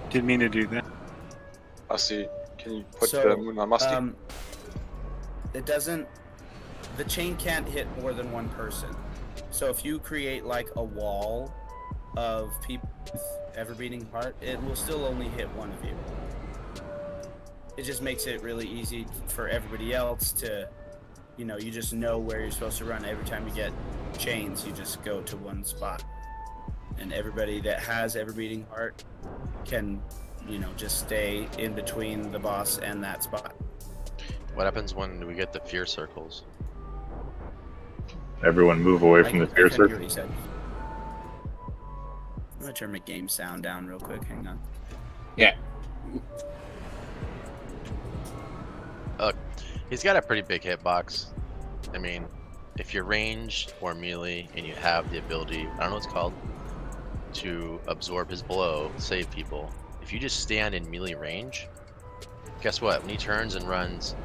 didn't mean to do that. I see. Can you put So, the moon on Musty? It doesn't. The chain can't hit more than one person. So if you create like a wall of people with ever-beating heart, it will still only hit one of you. It just makes it really easy for everybody else to, you just know where you're supposed to run. Every time you get chains, you just go to one spot. And everybody that has ever-beating heart can, just stay in between the boss and that spot. What happens when we get the fear circles? Everyone move away from the fear I couldn't hear circle. what he said. I'm gonna turn my game sound down real quick. Hang on. Yeah. Look, he's got a pretty big hitbox. I mean, if you're ranged or melee and you have the ability, I don't know what it's called, to absorb his blow, save people. If you just stand in melee range, guess what? When he turns and runs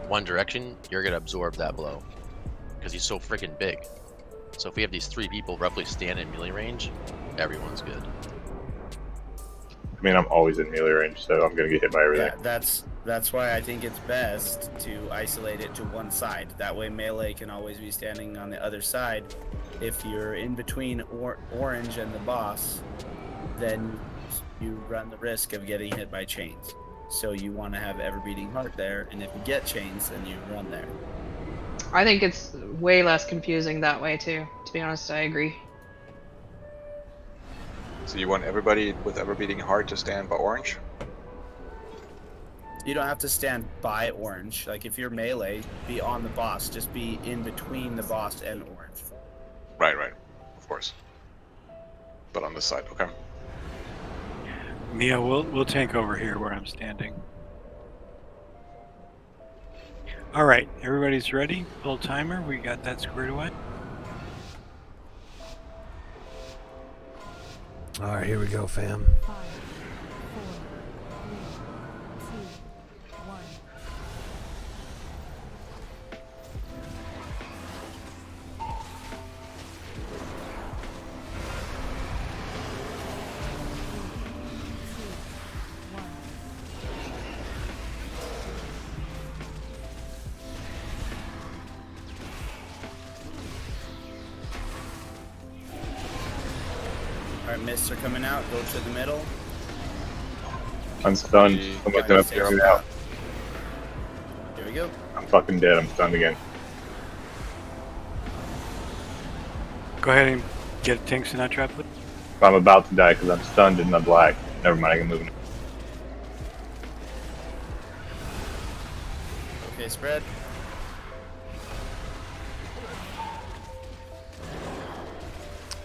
one direction, you're gonna absorb that blow because he's so freaking big. So if we have these three people roughly stand in melee range, everyone's good. I mean, I'm always in melee range, so I'm gonna get hit by everything. Yeah, that's why I think it's best to isolate it to one side. That way melee can always be standing on the other side. If you're in between orange and the boss, then you run the risk of getting hit by chains. So you want to have ever-beating heart there, and if you get chains, then you run there. I think it's way less confusing that way too. To be honest, I agree. So you want everybody with ever-beating heart to stand by orange? You don't have to stand by orange. Like if you're melee, be on the boss. Just be in between the boss and orange. Right, of course. But on this side, okay. Mia, we'll tank over here where I'm standing. All right, everybody's ready. Full timer. We got that squared away. All right, here we go, fam. 5, 4, 3, 2, 1. Alright, mists are coming out. Go to the middle. I'm stunned. Someone's gonna figure me out. Here we go. I'm fucking dead. I'm stunned again. Go ahead and get tanks in that trap. I'm about to die because I'm stunned in the black. Never mind, I can move now. Okay, spread.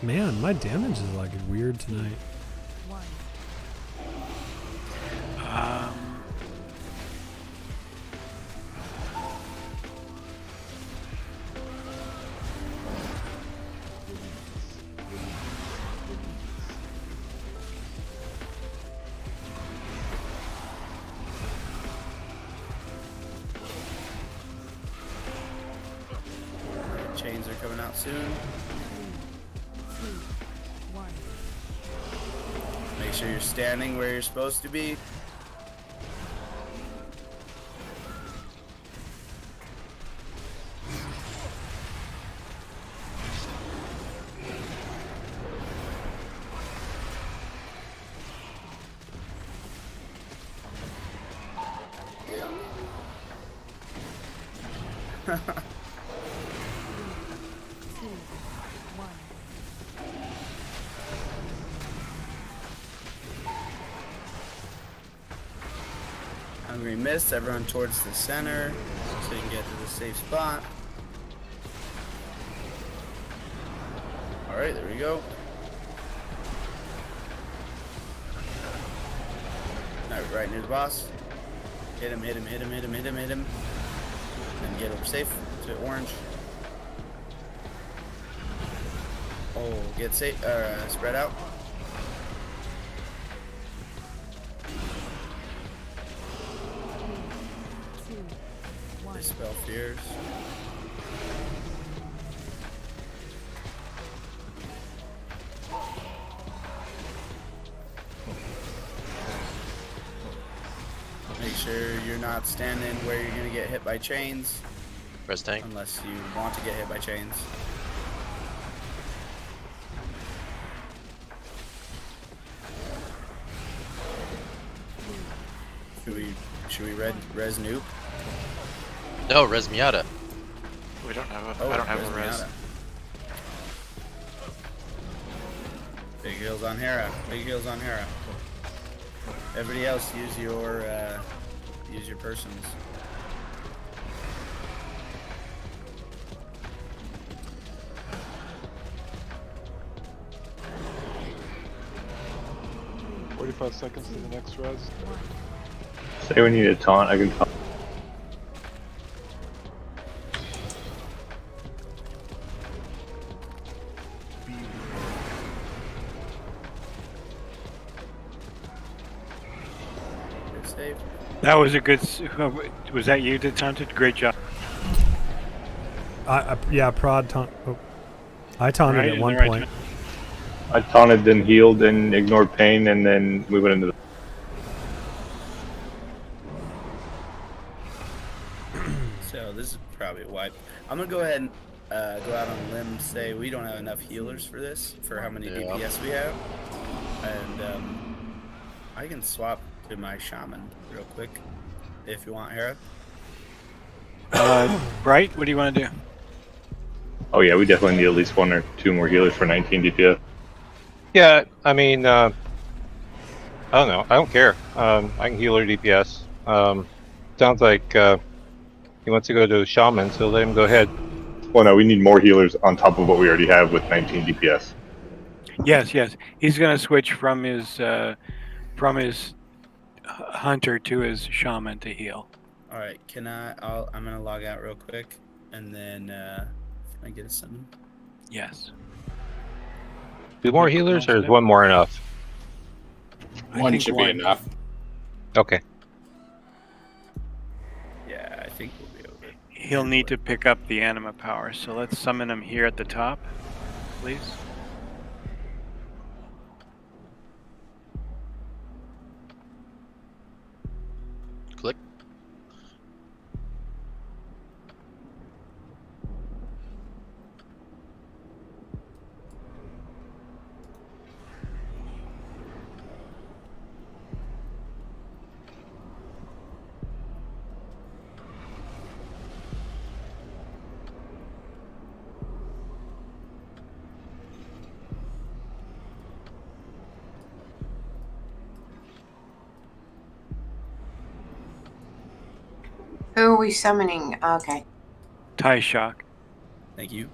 Man, my damage is like weird tonight. chains are coming out soon. 3, 2, 1. Make sure you're standing where you're supposed to be. Hungry Mist, everyone towards the center so you can get to the safe spot. Alright, there we go. Now right near the boss. Hit him, hit him, hit him, hit him, hit him, hit him. And get him safe to orange. Oh, get safe, spread out. Dispel fears. Make sure you're not standing where you're gonna get hit by chains. Res tank. Unless you want to get hit by chains. Should we res noob? No, res Miata. We don't have a. I don't have a res. Miata. Big heals on Hera. Big heals on Hera. Everybody else use your persons. $45 seconds to the next res. Say we need a taunt, I can taunt. That was a good. Was that you that taunted? Great job. Yeah, prod taunt. Oh. I taunted Right, at one right point. I taunted, then healed, then ignored pain, and then we went into the... So this is probably a wipe. I'm gonna go ahead and go out on a limb and say we don't have enough healers for this, for how many DPS we have. And I can swap to my shaman real quick if you want, Hera. Bright, what do you want to do? Oh yeah, we definitely need at least 1 or 2 more healers for 19 DPS. Yeah, I mean, I don't know. I don't care. I can heal her DPS. Sounds like he wants to go to Shaman, so let him go ahead. Well, no, we need more healers on top of what we already have with 19 DPS. Yes, yes. He's going to switch from his hunter to his shaman to heal. All right, I'm gonna log out real quick, and then can I get a summon? Yes. 2 more healers, or is 1 more enough? One should be enough. Okay. Yeah, I think we'll be over. He'll need to pick up the anima power, so let's summon him here at the top, please. Click. Who are we summoning? Okay. Tai Shock. Thank you.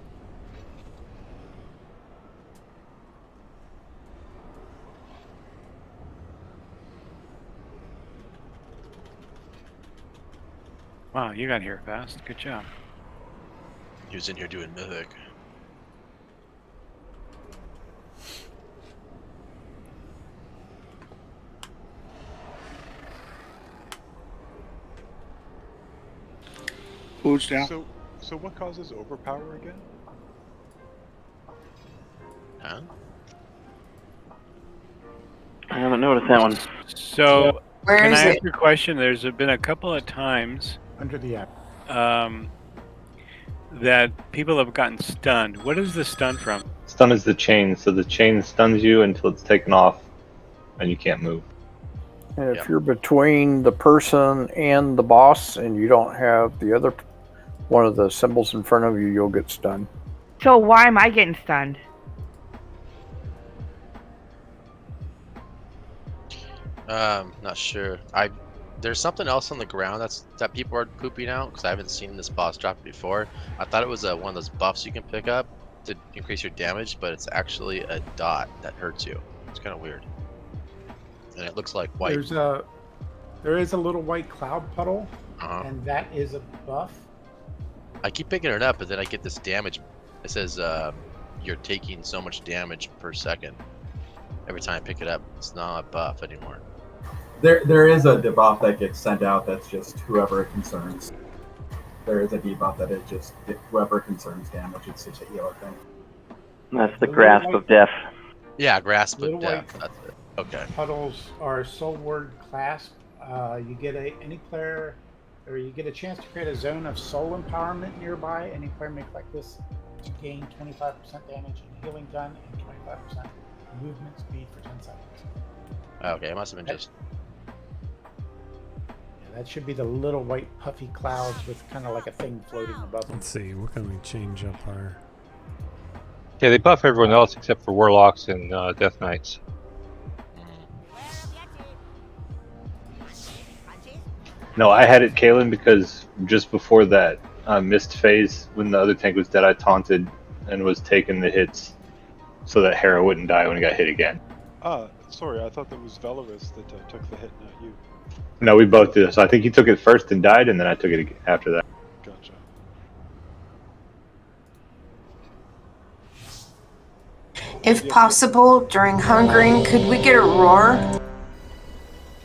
Wow, you got here fast. Good job. He was in here doing mythic. Who's down? So what causes overpower again? Okay. I haven't noticed that one. So, Where can is I ask it? you a question? There's been a couple of times Under the app. that people have gotten stunned. What is the stun from? Stun is the chain, so the chain stuns you until it's taken off, and you can't move. And if you're between the person and the boss, and you don't have the other one of the symbols in front of you, you'll get stunned. So why am I getting stunned? Not sure. There's something else on the ground that people are pooping out because I haven't seen this boss drop it before. I thought it was one of those buffs you can pick up to increase your damage, but it's actually a dot that hurts you. It's kind of weird, and it looks like white. There is a little white cloud puddle, Uh-huh. and that is a buff. I keep picking it up, but then I get this damage. It says you're taking so much damage per second. Every time I pick it up, it's not a buff anymore. There is a debuff that gets sent out that's just whoever it concerns. There is a debuff that is just whoever it concerns damage. It's just a healer thing. That's the grasp of death. Yeah, grasp of Little death. white That's it. Okay. Puddles are soul word clasp. You get any player, or you get a chance to create a zone of soul empowerment nearby. Any player may collect this to gain 25% damage and healing gun and 25% movement speed for 10 seconds. Okay, it must have been just. Yeah, that should be the little white puffy clouds with kind of like a thing floating above them. Let's see, what can we change up our... Yeah, they buff everyone else except for Warlocks and Death Knights. No, I had it Kalen because just before that missed phase, when the other tank was dead, I taunted and was taking the hits so that Hera wouldn't die when he got hit again. Ah, sorry, I thought that was Velaris that took the hit, not you. No, we both did. So I think he took it first and died, and then I took it after that. Gotcha. If possible, during hungering, could we get a roar? I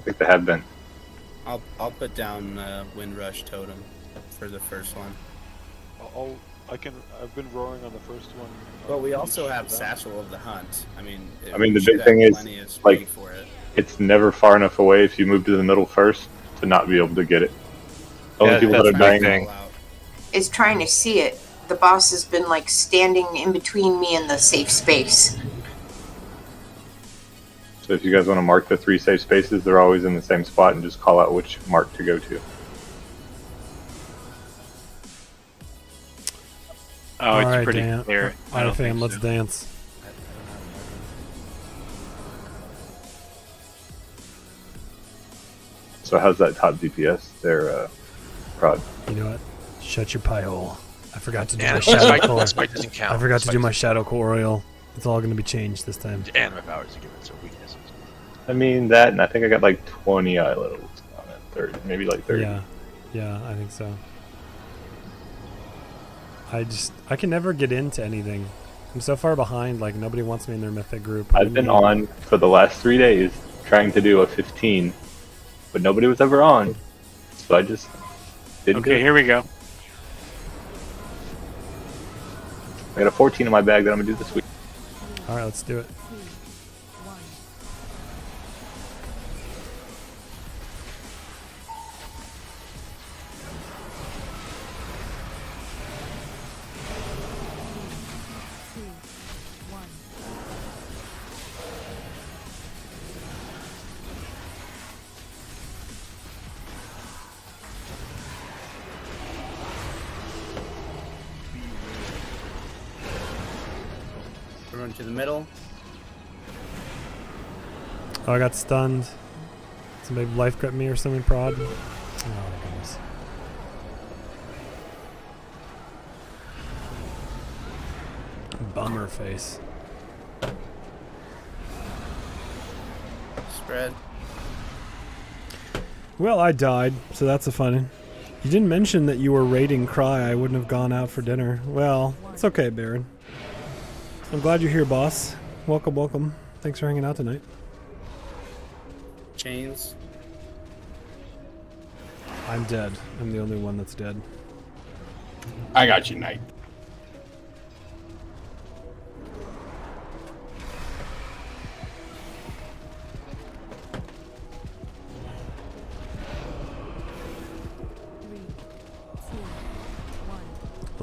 think they have been. I'll put down Windrush Totem for the first one. I've been roaring on the first one. But we also have Satchel of the Hunt. I mean, The we should big have thing is, plenty of speed like, for it. it's never far enough away if you move to the middle first to not be able to get it. Only people that are dying. Is trying to see it. The boss has been like standing in between me and the safe space. So if you guys want to mark the 3 safe spaces, they're always in the same spot, and just call out which mark to go to. Oh, it's Alright, pretty Dan. clear. I Alright, don't fam, think let's so. dance. So how's that top DPS there, Prod? You know what? Shut your pie hole. I forgot to do Yeah, my spike- shadow core. spike doesn't count. I forgot to Spike do my doesn't shadow core oil. It's all going to be changed this time. Anima powers are given to weaknesses. I mean that, and I think I got like 20 eye levels on it. 30, maybe like 30. Yeah, I think so. I can never get into anything. I'm so far behind, like nobody wants me in their mythic group. I've been on for the last 3 days trying to do a 15, but nobody was ever on. So I just didn't do Okay, it. here we go. I got a 14 in my bag that I'm going to do this week. Alright, let's do it. Everyone to the middle. Oh, I got stunned. Somebody life grip me or something, Prod. Oh, goodness. Bummer face. Spread. Well, I died, so that's a fun. You didn't mention that you were raiding Cry. I wouldn't have gone out for dinner. Well, it's okay, Baron. I'm glad you're here, boss. Welcome, welcome. Thanks for hanging out tonight. Chains. I'm dead. I'm the only one that's dead. I got you, Knight.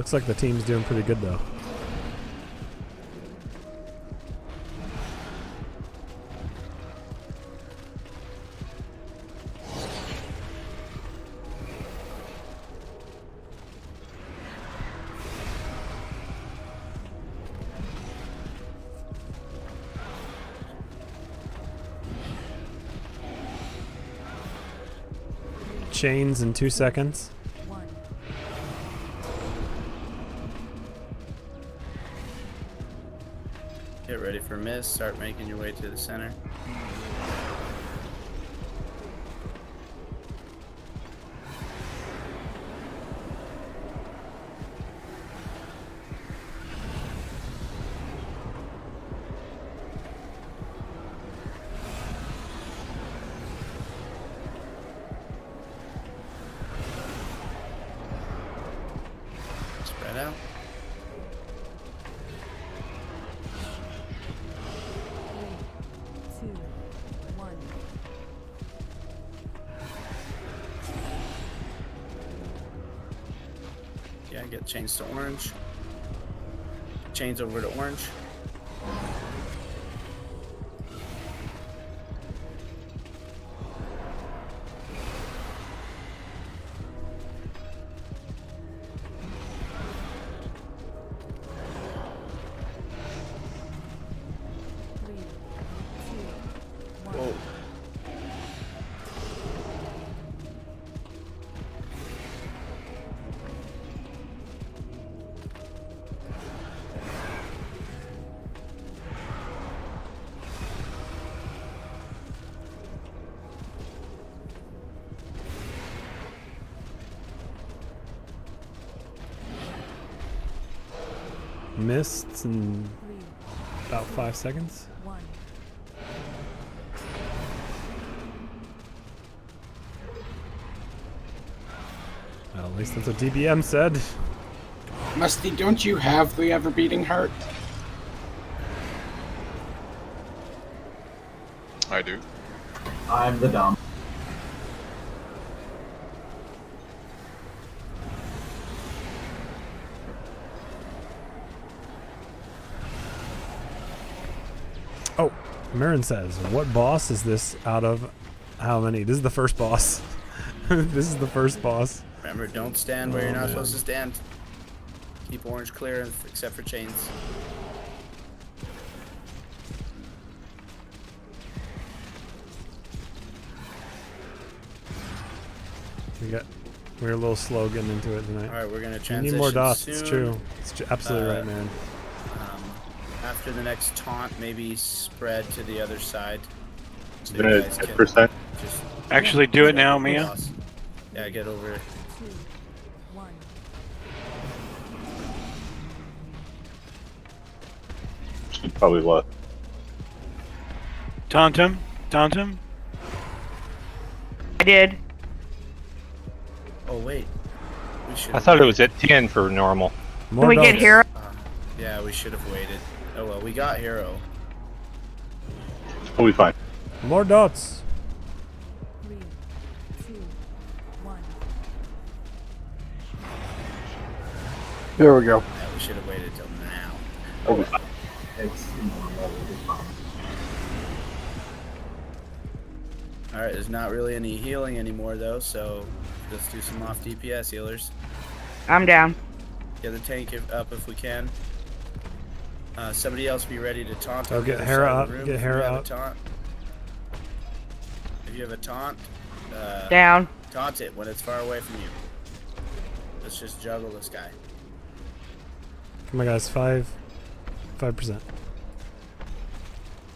Looks like the team's doing pretty good though. Chains in 2 seconds. Get ready for miss. Start making your way to the center. Spread out. Yeah, get chains to orange. Chains over to orange. Whoa. Missed in about 5 seconds. Well, at least that's what DBM said. Musty, don't you have the ever-beating heart? I do. I'm the dumb. Oh, Marin says, what boss is this out of how many? This is the first boss. This is the first boss. Remember, don't stand where you're not supposed to stand. Keep orange clear, except for chains. We're a little slow getting into it tonight. All right, we're gonna We transition need more dots. soon. It's true. It's absolutely right, man. After the next taunt, maybe spread to the other side. So Been at 10%. just Actually, do it now, Mia. Yeah, get over it. Probably left. Taunt him. Taunt him. I did. Oh wait, we should. I thought it was at 10 for normal. Can we get hero? Yeah, we should have waited. Oh well, we got hero. We'll be fine. More dots. 3, 2, 1. There we go. Yeah, we should have waited till now. We'll be fine. It's fine. All right, there's not really any healing anymore though, so let's do some off DPS healers. I'm down. Get the tank up if we can. Somebody else be ready to taunt. Oh, on get the other Hera side of up, the room get if Hera you have a up. taunt. If you have a taunt, Down. taunt it when it's far away from you. Let's just juggle this guy. Come on, guys. 5%.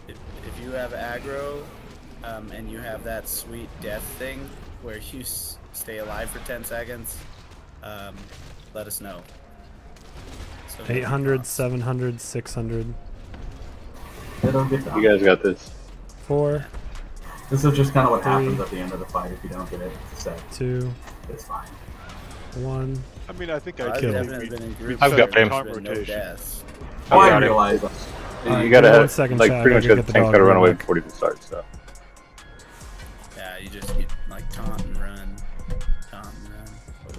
If you have aggro, and you have that sweet death thing where you stay alive for 10 seconds, let us know. So 800, 700, 600. It'll get done. You guys got this. 4. This is just kind of what 3, happens at the end of the fight if you don't get it set. 2. It's fine. 1. I mean, I think I've I definitely been in groups I've got where him. there's been no Rotation. deaths. Oh, I got it. realize that. Alright, You give me gotta 1 second, like chat. pretty I much gotta have get the the tank dog gotta run real away quick. before it even starts. So Yeah, you just like taunt and run, taunt and run.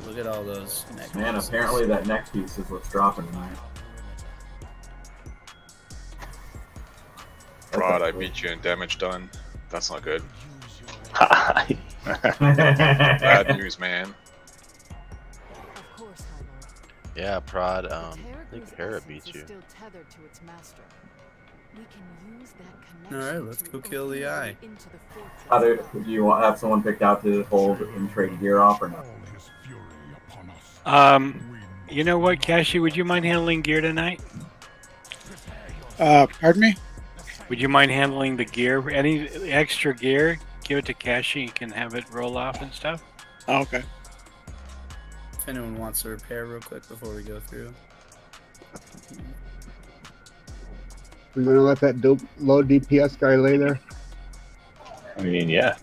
Look at all those neck Man, pieces. apparently that neck piece is what's dropping tonight. Prod, I beat you in damage done. That's not good. Bad news, man. Yeah, Prod, I think Hera beat you. Alright, let's go kill the eye. Do you have someone picked out to hold and trade gear off or not? You know what, Kashi? Would you mind handling gear tonight? Pardon me? Would you mind handling the gear? Any extra gear? Give it to Kashi. You can have it roll off and stuff. Oh, okay. If anyone wants to repair real quick before we go through. We're gonna let that low DPS guy lay there. I mean, yeah.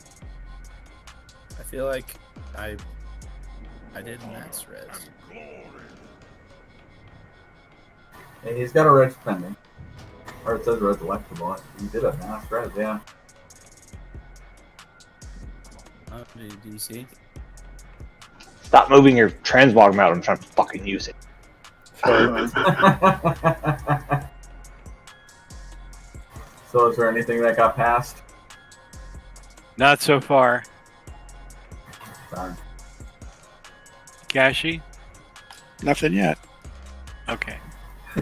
I feel like I did max res. Hey, he's got a res pending. Or it says res electable. He did a mass res, yeah. Oh, do you see? Stop moving your transmog mount. I'm trying to fucking use it. So is there anything that got passed? Not so far. Darn. Kashi? Nothing yet. Okay.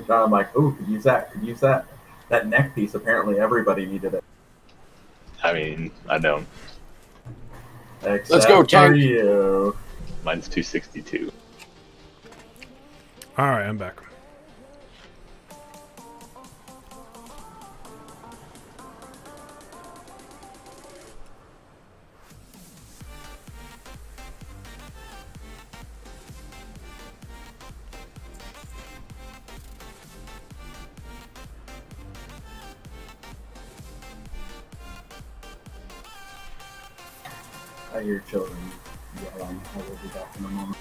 I'm like, ooh, could use that. Could use that. That neck piece, apparently everybody needed it. I mean, I don't. Except Let's go, for tank. you. Mine's 262. Alright, I'm back. I hear children yelling. I will be back in a moment.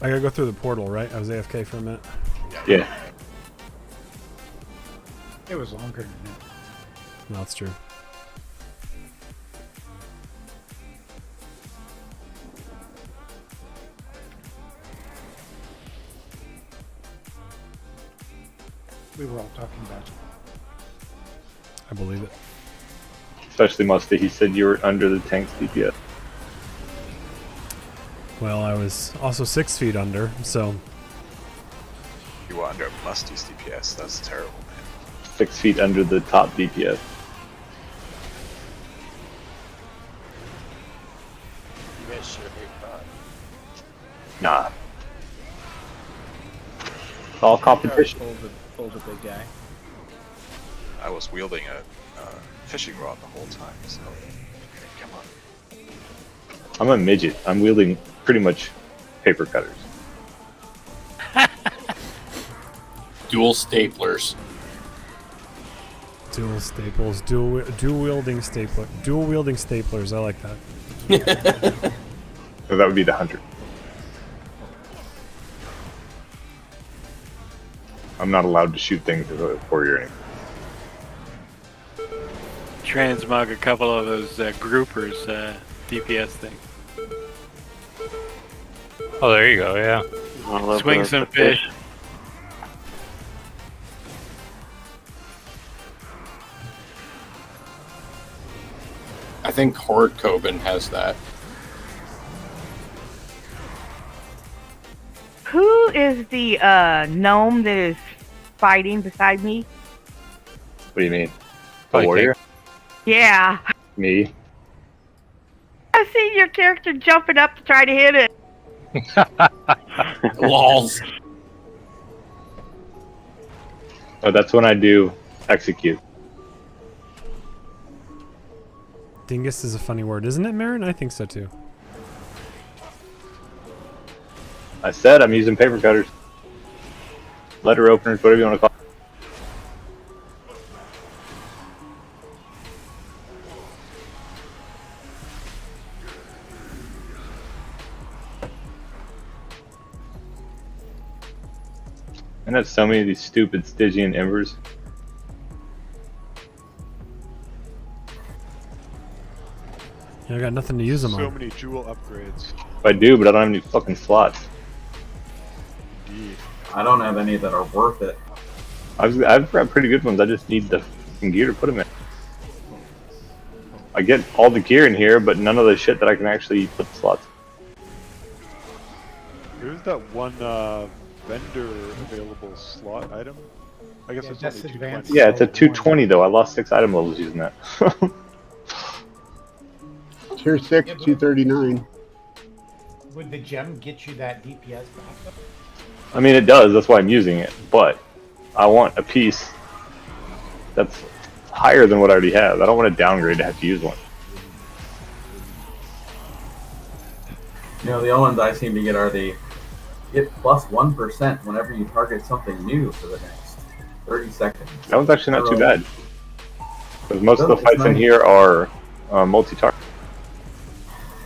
I gotta go through the portal, right? I was AFK for a minute. Yeah. It was longer than that. No, that's true. We were all talking about it. I believe it. Especially Musty, he said you were under the tank's DPS. Well, I was also 6 feet under, so... You were under Musty's DPS. That's terrible, man. 6 feet under the top DPS. You guys should have hit Prod. Nah. It's all competition. Pull the big guy. I was wielding a fishing rod the whole time, so come on. I'm a midget. I'm wielding pretty much paper cutters. Dual staplers. Dual staples, dual wielding stapler, dual wielding staplers. I like that. So that would be the 100. I'm not allowed to shoot things as a warrior anymore. Transmog a couple of those groupers DPS things. Oh, there you go. Yeah. I love Swing the some fish. I think Horde Coben has that. Who is the gnome that is fighting beside me? What do you mean? A Probably warrior? Yeah. Me? I see your character jumping up to try to hit it. Lols. Oh, that's when I do execute. Dingus is a funny word, isn't it, Marin? I think so too. I said I'm using paper cutters. Letter openers, whatever you want to call it. And that's so many of these stupid Stygian embers. Yeah, I got nothing to use them So on. many jewel upgrades. I do, but I don't have any fucking slots. Indeed. I don't have any that are worth it. I've got pretty good ones. I just need the fucking gear to put them in. I get all the gear in here, but none of the shit that I can actually put the slots. There's that one vendor available slot item. I guess it's only 220. Yeah, it's a 220 though. I lost 6 item levels using that. Tier 6, 239. Would the gem get you that DPS back? I mean, it does. That's why I'm using it. But I want a piece that's higher than what I already have. I don't want to downgrade to have to use one. You know, the only ones I seem to get are the get plus 1% whenever you target something new for the next 30 seconds. That one's actually not too bad. Because most of the fights in here are multi-target.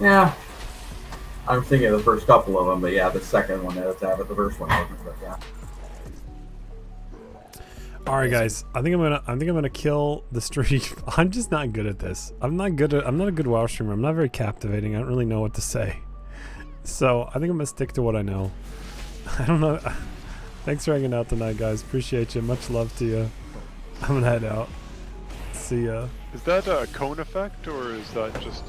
Yeah. I'm thinking of the first couple of them, but yeah, the second one does have it. The first one doesn't, but yeah. All right, guys. I think I'm gonna kill the stream. I'm just not good at this. I'm not a good WoW streamer. I'm not very captivating. I don't really know what to say. So I think I'm gonna stick to what I know. I don't know. Thanks for hanging out tonight, guys. Appreciate you. Much love to you. I'm gonna head out. See ya. Is that a cone effect, or is that just